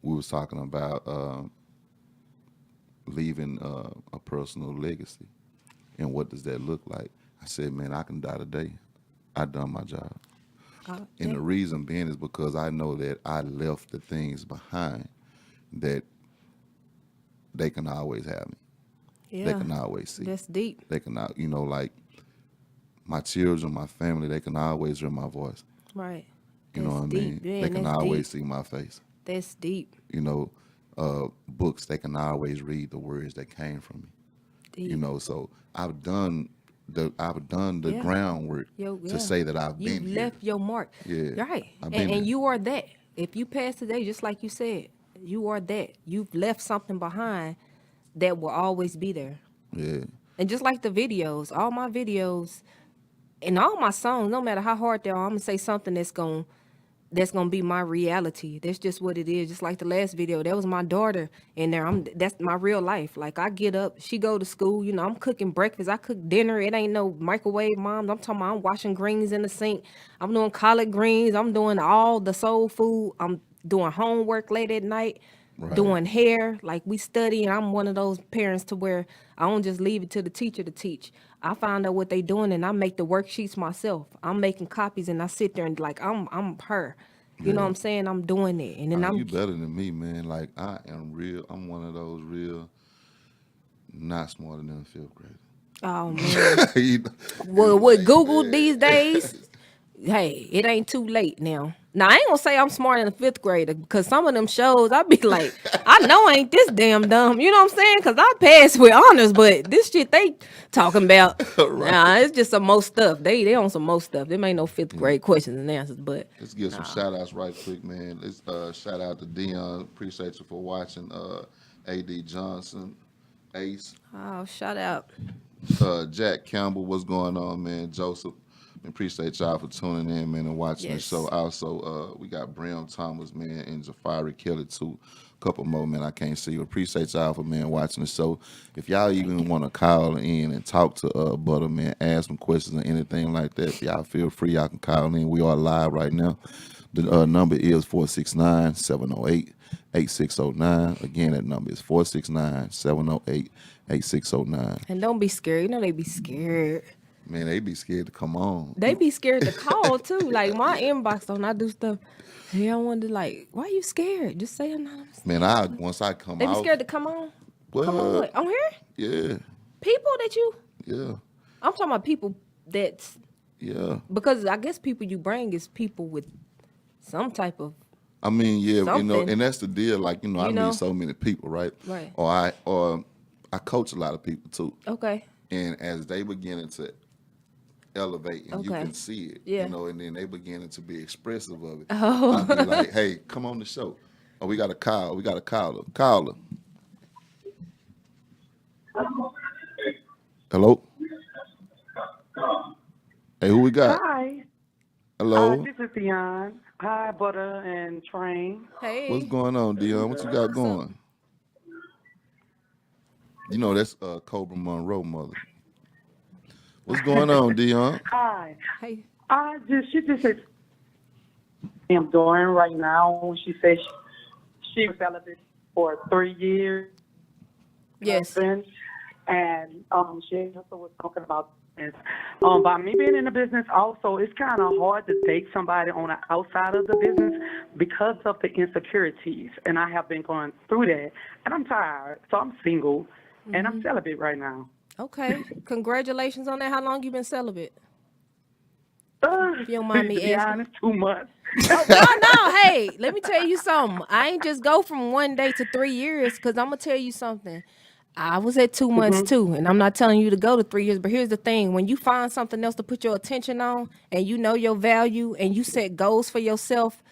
we was talking about leaving a personal legacy, and what does that look like? I said, man, I can die today. I done my job. And the reason being is because I know that I left the things behind that they can always have me. Yeah, They can always see. that's deep. They can, like my children, my family, they can always hear my voice. Right. You know what I That's mean? deep. Man, They can that's always deep. see my face. That's deep. Books, they can always read the words that came from me. Deep. So I've done the Yeah. groundwork Yeah. to say that I've You been here. left your mark. Yeah, Right. I've been And there. you are that. If you pass today, just like you said, you are that. You've left something behind that will always be there. Yeah, And just like the videos, all my videos and all my songs, no matter how hard they are, I'm gonna say something that's gonna that's gonna be my reality. That's just what it is. Just like the last video, that was my daughter in there. That's my real life. Like I get up, she go to school. You know, I'm cooking breakfast. I cook dinner. It ain't no microwave, moms. I'm talking about I'm washing greens in the sink. I'm doing collard greens. I'm doing all the soul food. I'm doing homework late at night. Right. Doing hair, like we study, and I'm one of those parents to where I don't just leave it to the teacher to teach. I find out what they doing and I make the worksheets myself. I'm making copies and I sit there and like I'm her. You know what I'm saying? I'm doing it. And then You better than me, man. Like I am real. I'm one of those real not smarter than a fifth grader. oh man. You know? Well, with Google these days, hey, it ain't too late now. Now I ain't gonna say I'm smarter than a fifth grader because some of them shows I be like, I know I ain't this damn dumb. You know what I'm saying? Because I passed with honors, but this shit they talking about, nah, it's just some more stuff. They on some more stuff. Them ain't no fifth grade questions and answers. But Let's get some shout outs right quick, man. Let's shout out to Dion. Appreciate you for watching. AD Johnson, Ace, oh, shout out. Jack Campbell. What's going on, man? Joseph. Appreciate y'all for tuning in, man, and watching Yes. the show. Also, we got Bram Thomas, man, and Jafari Kelly too. Couple more, man. I can't see you. Appreciate y'all for, man, watching the show. If y'all even want to call in and talk to Butter, man, ask some questions or anything like that, y'all feel free. Y'all can call in. We are live right now. The number is 469-708-8609. Again, that number is 469-708-8609. And don't be scared. You know they be scared. Man, they be scared to come on. They be scared to call too. Like my inbox when I do stuff. Hey, I wonder like, why you scared? Just say anonymous. Man, once I come They be out, scared to come on. well, Come on, what? On here? yeah, People that you? yeah, I'm talking about people that's yeah. because I guess people you bring is people with some type of I mean, yeah, you know, Something. and that's the deal. Like, I You know? meet so many people, right? Right. Or I coach a lot of people too. okay. And as they beginning to elevate and you Okay. can see it, Yeah. and then they beginning to be expressive of it. Oh. I'll be like, hey, come on the show. Oh, we got a call. We got a caller. Caller. Hello? Hey, who we got? Hi. Hello? This is Dion. Hi, Butter and Train. Hey. What's going on, Dion? What you got going? You know that's Cobra Monroe mother. What's going on, Dion? Hi. Hey. She just said, I'm doing right now. She said she was celibate for 3 years. Yes. husband, and she also was talking about this. By me being in the business also, it's kind of hard to date somebody on the outside of the business because of the insecurities, and I have been going through that, and I'm tired, so I'm single, and I'm celibate right now. Okay. Congratulations on that. How long you been celibate? If you don't mind me to be asking. honest, 2 months. No, hey, let me tell you something. I ain't just go from 1 day to 3 years because I'm going to tell you something. I was at 2 months too, and I'm not telling you to go to 3 years, but here's the thing. When you find something else to put your attention on and you know your value and you set goals for yourself,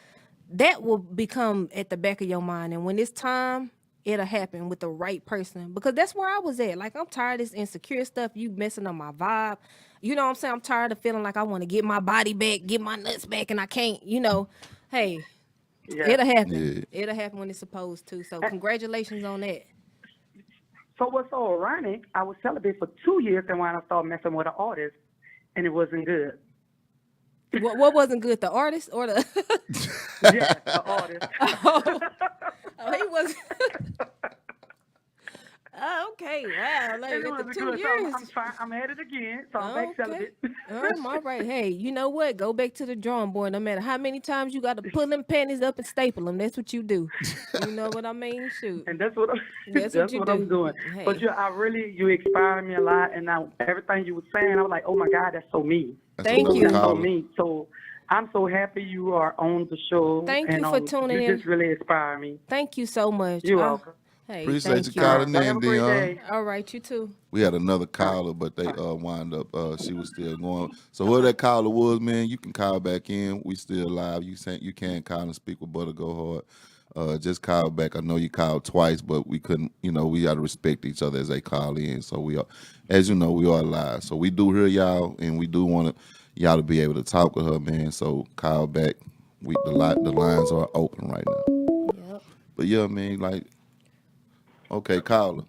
that will become at the back of your mind. And when it's time, it'll happen with the right person because that's where I was at. Like, I'm tired of this insecure stuff. You messing up my vibe. You know what I'm saying? I'm tired of feeling like I want to get my body back, get my nuts back, and I can't, Hey, it'll happen. Yeah. It'll happen when it's supposed to. So congratulations on that. So what's so ironic, I was celibate for 2 years, and when I started messing with an artist, and it wasn't good. What wasn't good, the artist or the? Yeah, the artist. Oh, he was. Oh, okay, wow. Like And it at the wasn't 2 good. years. So I'm at it again. So I'm back celibate. All right. Hey, you know what? Go back to the drawing board. No matter how many times you got to pull them panties up and staple them. That's what you do. You know what I mean? Shoot. And that's what That's what you I'm do. doing. Hey. But you inspired me a lot, and now everything you were saying, I was like, oh my God, that's so me. That's Thank another you. That's so caller. me. So I'm so happy you are on the show. Thank and, you for tuning you in. just really inspire me. Thank you so much. You're welcome. Hey, Appreciate thank you calling Have in, a great Dion. day. All right, you too. We had another caller, but they wound up. She was still going. So whoever that caller was, man, you can call back in. We still live. You can call and speak with Butta Go Hard. Just call back. I know you called twice, but we couldn't. We got to respect each other as they call in. So we are, as you know, we are live. So we do hear y'all, and we do want y'all to be able to talk with her, man. So call back. the lines are open right now. Yep. But yeah, man, like, okay, caller,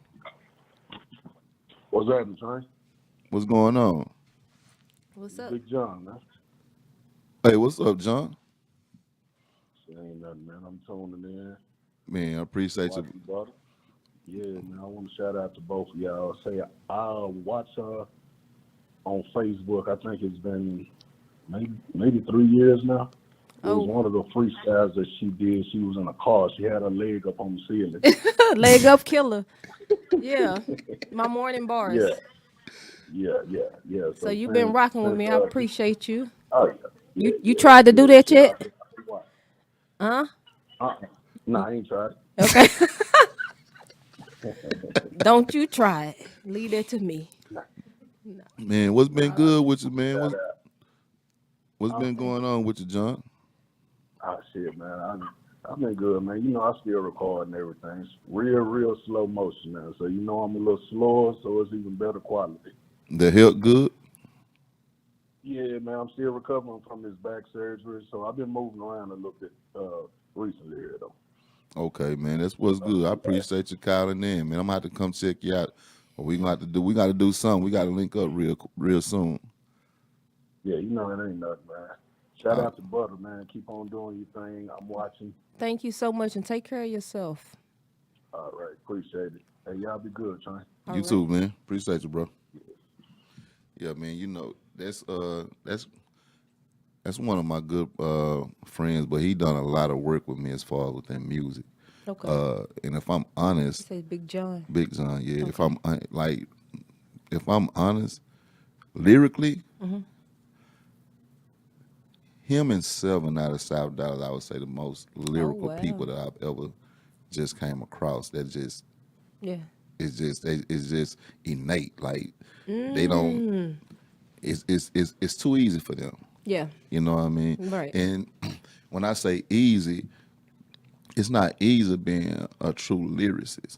What's happening, Train? what's going on? What's up? Big John, man. Hey, what's up, John? Shit ain't nothing, man. I'm tuning in. Man, I appreciate Watch you. you, brother. Yeah, man. I want to shout out to both of y'all. Say I watch her on Facebook. I think it's been maybe 3 years now. It was one of the freestyles that she did. She was in a car. She had her leg up on the ceiling. Leg up killer. Yeah. My morning bars. Yeah. So you've been rocking with me. I appreciate you. Oh, yeah. You tried to do that yet? Huh? Nah, I ain't tried. Okay. Don't you try it. Leave that to me. Man, what's been good with you, man? What's been going on with you, John? Oh, shit, man. I've been good, man. You know, I still record and everything. It's real slow motion, man. So, you know, I'm a little slower, so it's even better quality. The health good? Yeah, man. I'm still recovering from this back surgery, so I've been moving around a little bit recently here, though. Okay, man, that's what's good. I appreciate you calling in, man. I'm gonna have to come check you out. But we got to do something. We got to link up real soon. Yeah, you know it ain't nothing, man. Shout out to Butter, man. Keep on doing your thing. I'm watching. Thank you so much and take care of yourself. All right, appreciate it. Hey, y'all be good, Train. You too, man. Appreciate you, bro. Yeah, man. You know that's one of my good friends, but he done a lot of work with me as far as within music. Okay. And if I'm honest, Say Big John. Big John, yeah. Okay. If I'm honest, lyrically, him and 7 out of South Dallas, I would say the most lyrical people that I've ever just came across. That just it's just innate. Like they don't. It's too easy for them. Yeah. You know what I mean? Right. And when I say easy, it's not easy being a true lyricist.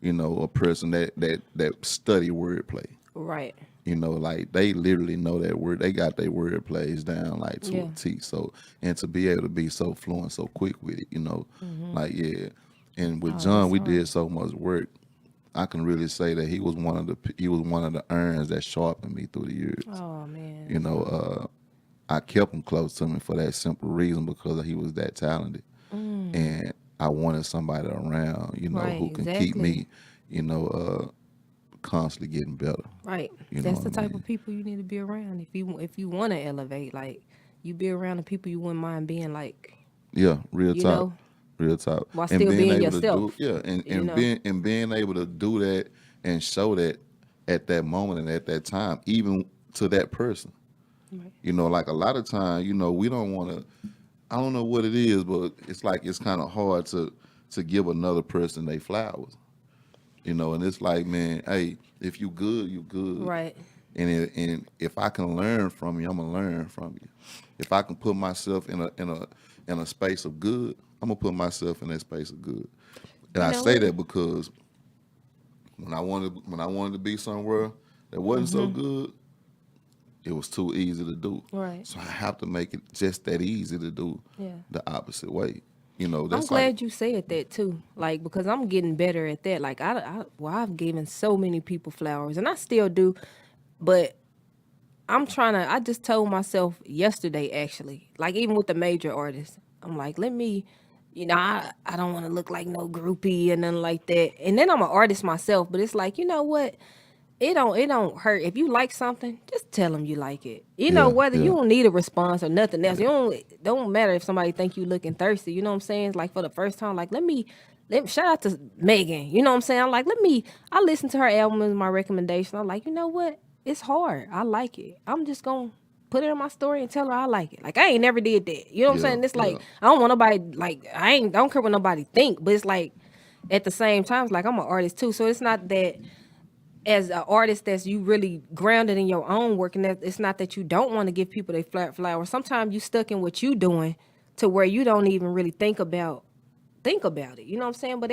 You know, a person that study wordplay. Right. You know, like they literally know that word. They got their word plays down like to a T. So, and to be able to be so fluent, so quick with it, you know, like And with John, we did so much work. I can really say that he was one of the irons that sharpened me through the years. Oh man. You know, I kept him close to me for that simple reason because he was that talented, and I wanted somebody around, you know, who can keep me, you know, constantly getting better. Right. You That's know the what I type mean? of people you need to be around. If you want to elevate, like you be around the people you wouldn't mind being like. Yeah, real You talk. know? Real talk. While still being yourself. And being able to do that and show that at that moment and at that time, even to that person. Right. You know, like a lot of times, you know, we don't want to. I don't know what it is, but it's like it's kind of hard to give another person their flowers. You know, and it's like, man, hey, if you good, you good. Right. And if I can learn from you, I'm gonna learn from you. If I can put myself in a space of good, I'm gonna put myself in that space of good. And I say that because when I wanted to be somewhere that wasn't so good, it was too easy to do. Right. So I have to make it just that easy to do the opposite way. You know, that's I'm glad you said that too. Like, because I'm getting better at that. Like, I've given so many people flowers, and I still do, but I just told myself yesterday, actually, like, even with the major artists, I'm like, let me, you know, I don't want to look like no groupie and nothing like that. And then I'm an artist myself, but it's like, you know what? It don't hurt. If you like something, just tell them you like it. You know, whether you don't need a response or nothing else. You don't matter if somebody think you looking thirsty. You know what I'm saying? It's like for the first time, like let me shout out to Megan. You know what I'm saying? I'm like, I listened to her album as my recommendation. I'm like, you know what? It's hard. I like it. I'm just gonna put it in my story and tell her I like it. Like I ain't never did that. You know what I'm saying? It's like I don't want nobody like I don't care what nobody think, but it's like at the same time, it's like I'm an artist too. So it's not that as an artist that's you really grounded in your own work, and that it's not that you don't want to give people their flat flowers. Sometimes you stuck in what you doing to where you don't even really think about it. You know what I'm saying? But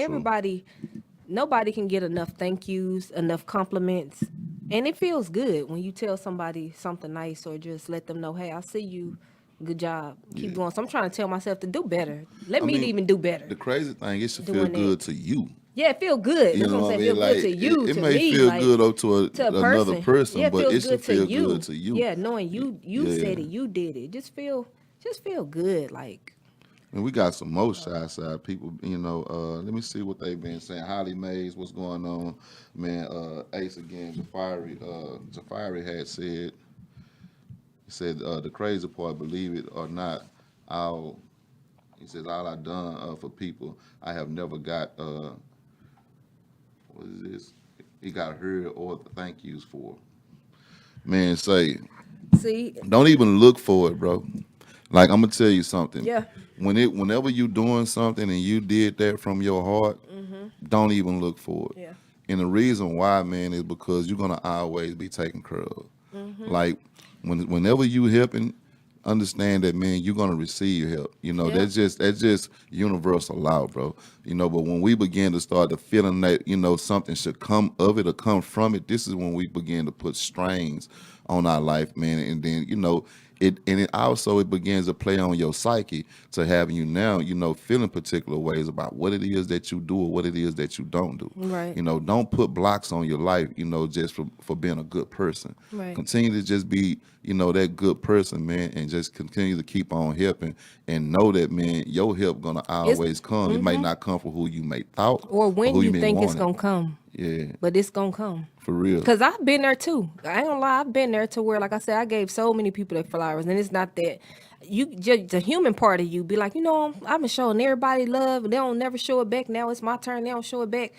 nobody can get enough thank yous, enough compliments. And it feels good when you tell somebody something nice or just let them know, hey, I see you Good job. Keep going. So I'm trying to tell myself to do better. Let I me mean, even do better. The crazy thing, it should Doing feel good that. to you. Yeah, it feel good. You That's know what I'm what I saying. mean? It feel good to you, it to may me. feel like, good up to another person, yeah, but it should feel good to you. Yeah, knowing you Yeah. said it, you did it. Just feel good. Like, And we got some more shy side people, you know. Let me see what they've been saying. Holly Mays, what's going on? Man, Ace again, Jafari had said the crazy part, believe it or not, he says, all I done for people, I have never got, what is this? He got heard or thank yous for. Man, see, don't even look for it, bro. Like, I'm gonna tell you something. yeah. Whenever you doing something and you did that from your heart, don't even look for it. Yeah. And the reason why, man, is because you're gonna always be taken care of. Like whenever you helping, understand that, man, you're gonna receive help. You know, Yeah. that's just universal law, bro. You know, but when we begin to start to feeling that, you know, something should come of it or come from it, this is when we begin to put strains on our life, man. And then, you know, it begins to play on your psyche to have you now, you know, feeling particular ways about what it is that you do or what it is that you don't do. Right. You know, don't put blocks on your life, you know, just for being a good person. Right. Continue to just be, you know, that good person, man, and just continue to keep on helping and know that, man, your help gonna always come. It may not come for who you may thought Or when who you may think it's want it. gonna come. Yeah, But it's gonna come. for real. Cause I've been there too. I ain't gonna lie, I've been there to where, like I said, I gave so many people their flowers, and it's not that you just the human part of you be like, you know, I've been showing everybody love, and they don't never show it back. Now it's my turn, they don't show it back.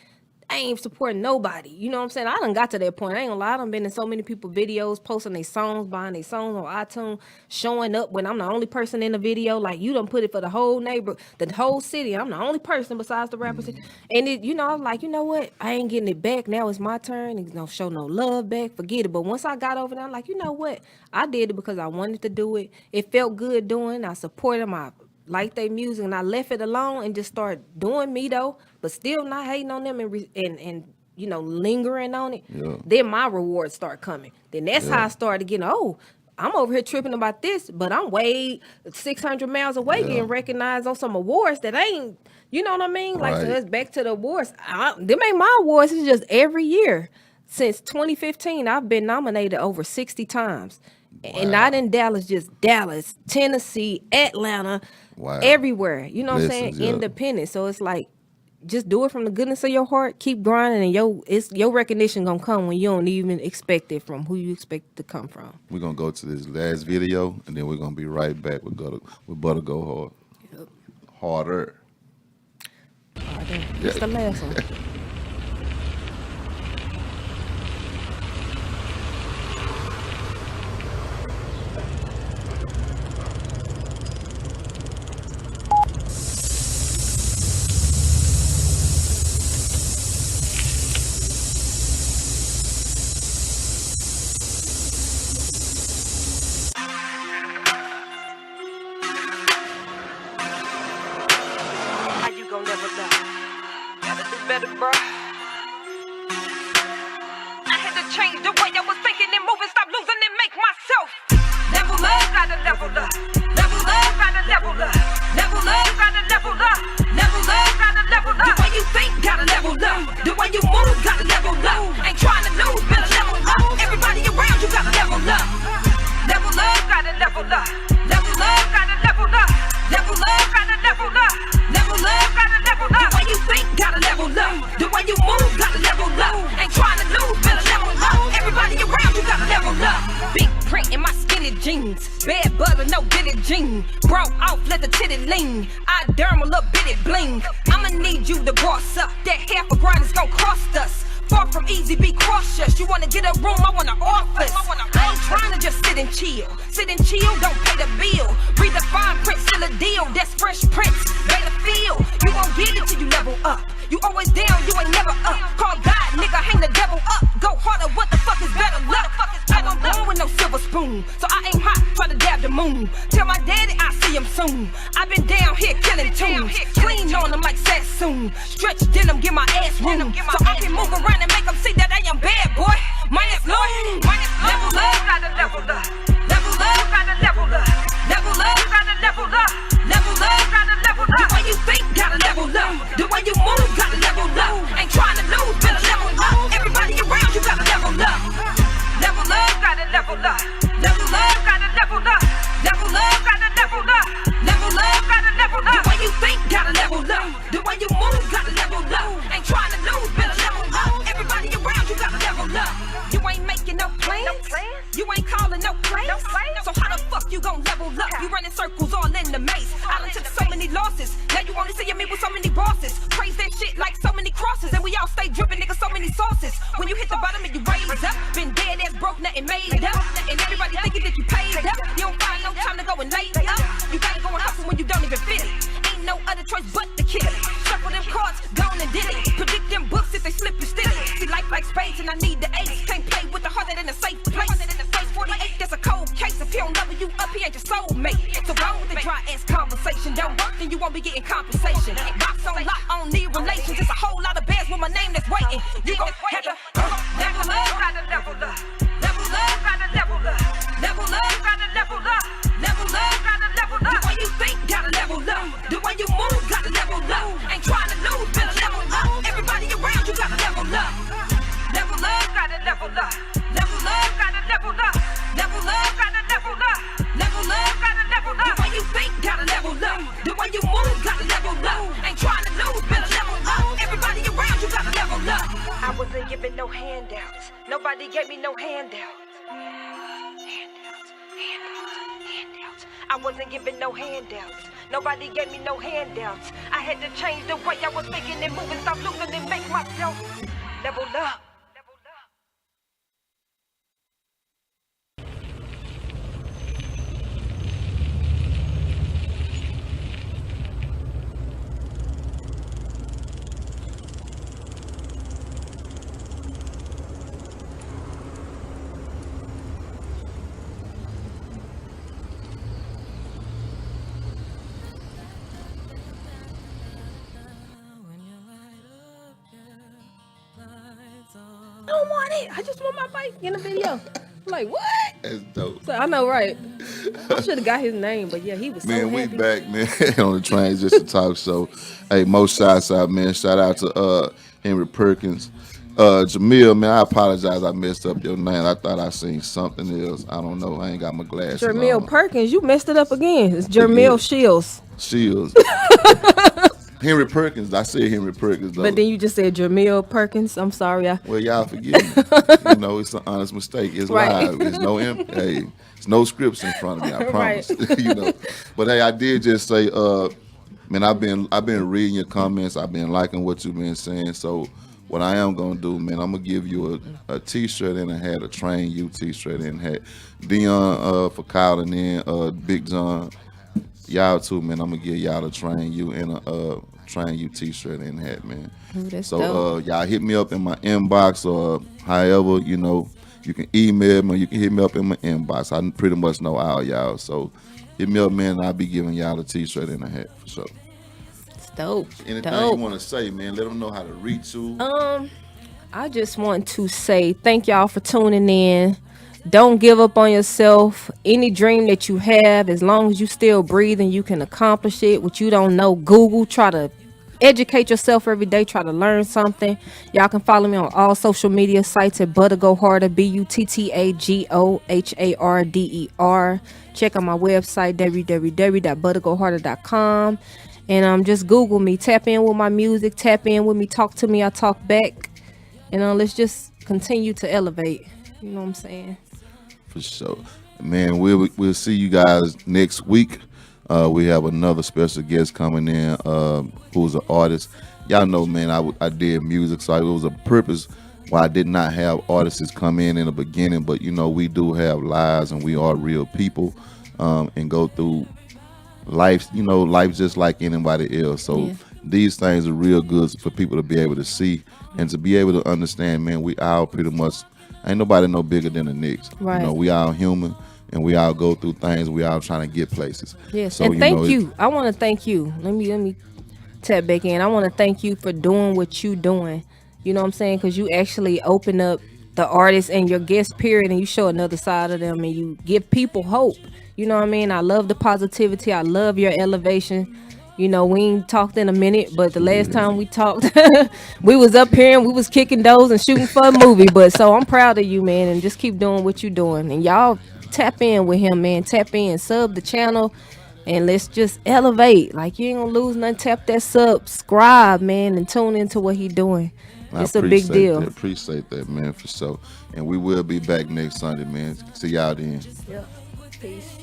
I ain't supporting nobody. You know what I'm saying? I done got to that point. I ain't gonna lie, I done been in so many people videos, posting their songs, buying their songs on iTunes, showing up when I'm the only person in the video. Like, you done put it for the whole neighbor, the whole city. I'm the only person besides the rappers. And it, you know, I was like, you know what? I ain't getting it back. Now it's my turn. It's don't show no love back. Forget it. But once I got over there, I'm like, you know what? I did it because I wanted to do it. It felt good doing. I supported them. I liked their music, and I left it alone and just started doing me though, but still not hating on them and you know, lingering on it. Yeah. Then my rewards start coming. Then that's how I started getting, oh, I'm over here tripping about this, but I'm way 600 miles away getting recognized on some awards that ain't, you know what I mean? Like, so Right. it's back to the awards. Them ain't my awards. It's just every year. Since 2015, I've been nominated over 60 times. And not in Dallas, just Dallas, Tennessee, Atlanta, Wow. everywhere. You know what I'm Blessings, saying? yeah. Independent. So it's like, just do it from the goodness of your heart. Keep grinding, and your recognition gonna come when you don't even expect it from who you expect it to come from. We're gonna go to this last video, and then we're gonna be right back with Butta Go Hard. Yep. Harder. That's the last one. How you gon' never know? Gotta do better, bro. I had to change the way I was thinking and moving, stop losing and make myself level up, gotta level up. Level up, gotta level up. Level up, gotta level up. Level up, gotta level up. The way you think, gotta level up. The way you move, gotta level up. Ain't trying to lose, better level up. Everybody around you gotta level up. Level up, gotta level up. Level up, gotta level up. Level up, gotta level up. Level up, gotta level up. The way you think, gotta level up. The way you move, gotta level up. Ain't trying to lose, better level up. Everybody around you gotta level up. Big print in my skinny jeans. Bad butter, no bitty jean. Bro off, let the titty lean. I dermal up, bitty bling. I'ma need you to boss up. That half a grind is gon' cost us. Far from easy, be cautious. You wanna get a room, I want an office. I ain't trying to just sit and chill. Sit and chill, don't pay the bill. Read the fine print, still a deal. That's fresh prints, better feel. You won't get it till you level up. You always down, you ain't never up. Call God, nigga, hang the devil up. Go harder, what the fuck is better luck? I don't born with no silver spoon, so I ain't hot, try to dab the moon. Tell my daddy I see him soon. I been down here killing tunes. Clean on them like Sassoon. Stretch denim, get my ass room. So I can move around and make them see that I am bad, boy. Minus low. Level up, gotta level up. Level up, gotta level up. Level up, and I need the ace. Can't play with the heart in a safe place. 48, that's a cold case. If he don't level you up, he ain't your soulmate. So go with the dry ass conversation. Don't work, then you won't be getting compensation. Box on lock, I don't need relations. It's a whole lot of bands with my name that's waiting. You gon' have to level up, gotta level up. Level up, gotta level up. Level up, gotta level up. Level up, gotta level up. The way you think, gotta level up. The way you move, gotta level up. Ain't trying to lose, better level up. Everybody around you gotta level up. Level up, gotta level up. Level up, gotta level up. Level up, gotta level up. Level up, gotta level up. The way you think, gotta level up. The way you move, gotta level up. Ain't trying to lose, better level up. Everybody around you gotta level up. I wasn't given no handouts. Nobody gave me no handouts. I wasn't given no handouts. Nobody gave me no handouts. I had to change the way I was thinking and moving, stop losing and make myself level up. I don't want it. I just want my bike in the video. I'm like, what? That's dope. So I know, right? I should have got his name, but yeah, he was Man, so we happy. back, man, on the Transition Talk Show. Hey, most shouts out, man. Shout out to Henry Perkins. Jamil, man, I apologize. I messed up your name. I thought I seen something else. I don't know. I ain't got my glasses Jermil on. Perkins, you messed it up again. It's Jermil Shields. Shields. Henry Perkins. I said Henry Perkins, though. But then you just said Jermil Perkins. I'm sorry. Well, y'all forgive me. You know, it's an honest mistake. It's Right. live. It's no hey, it's no scripts in front of me. I promise. Right. You know, but hey, I did just say, man, I've been reading your comments. I've been liking what you've been saying. So what I am gonna do, man, I'm gonna give you a T-shirt and a hat, a Train You T-shirt and hat. Dion for Kyle and then Big John, y'all too, man. I'm gonna give y'all a Train You and a Train You T-shirt and hat, man. Ooh, that's So dope. y'all hit me up in my inbox or however, you know, you can email me or you can hit me up in my inbox. I pretty much know all y'all. So hit me up, man, and I'll be giving y'all a T-shirt and a hat for sure. It's dope. Anything Dope. you want to say, man, let them know how to reach you. I just want to say thank y'all for tuning in. Don't give up on yourself. Any dream that you have, as long as you still breathing, you can accomplish it. What you don't know, Google. Try to educate yourself every day. Try to learn something. Y'all can follow me on all social media sites at Butta Go Harder, ButtaGoHarder. Check out my website, www.buttagoharder.com. And just Google me. Tap in with my music. Tap in with me. Talk to me. I talk back. And let's just continue to elevate. You know what I'm saying? For sure. Man, we'll see you guys next week. We have another special guest coming in who's an artist. Y'all know, man, I did music, so it was a purpose why I did not have artists come in the beginning. But, you know, we do have lives and we are real people and go through life, you know, life just like anybody else. So Yeah. these things are real good for people to be able to see and to be able to understand, man, we all pretty much, ain't nobody no bigger than the next. Right. You know, we all human and we all go through things. We all trying to get places. Yes, So, and you thank know, you. I want to thank you. Let me tap back in. I want to thank you for doing what you doing. You know what I'm saying? Because you actually open up the artists and your guest period, and you show another side of them, and you give people hope. You know what I mean? I love the positivity. I love your elevation. You know, we ain't talked in a minute, but the last time we talked, we was up here and we was kicking doors and shooting for a movie. But so I'm proud of you, man, and just keep doing what you doing. And y'all tap in with him, man. Tap in, sub the channel, and let's just elevate. Like, you ain't gonna lose nothing. Tap that subscribe, man, and tune into what he doing. It's a big deal. Appreciate that, man, for sure. And we will be back next Sunday, man. See y'all then. Yep. Peace.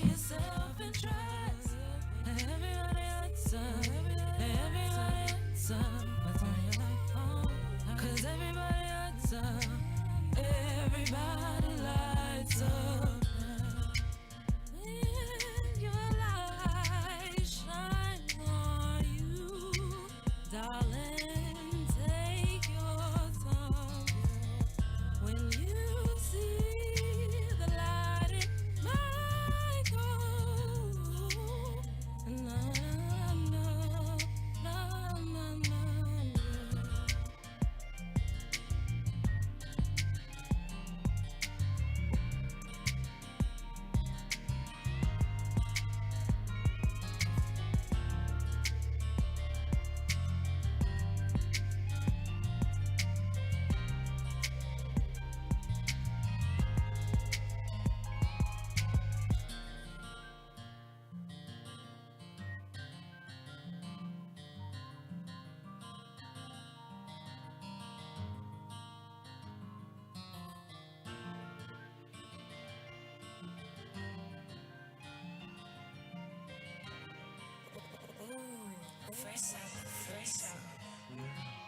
Fresh out.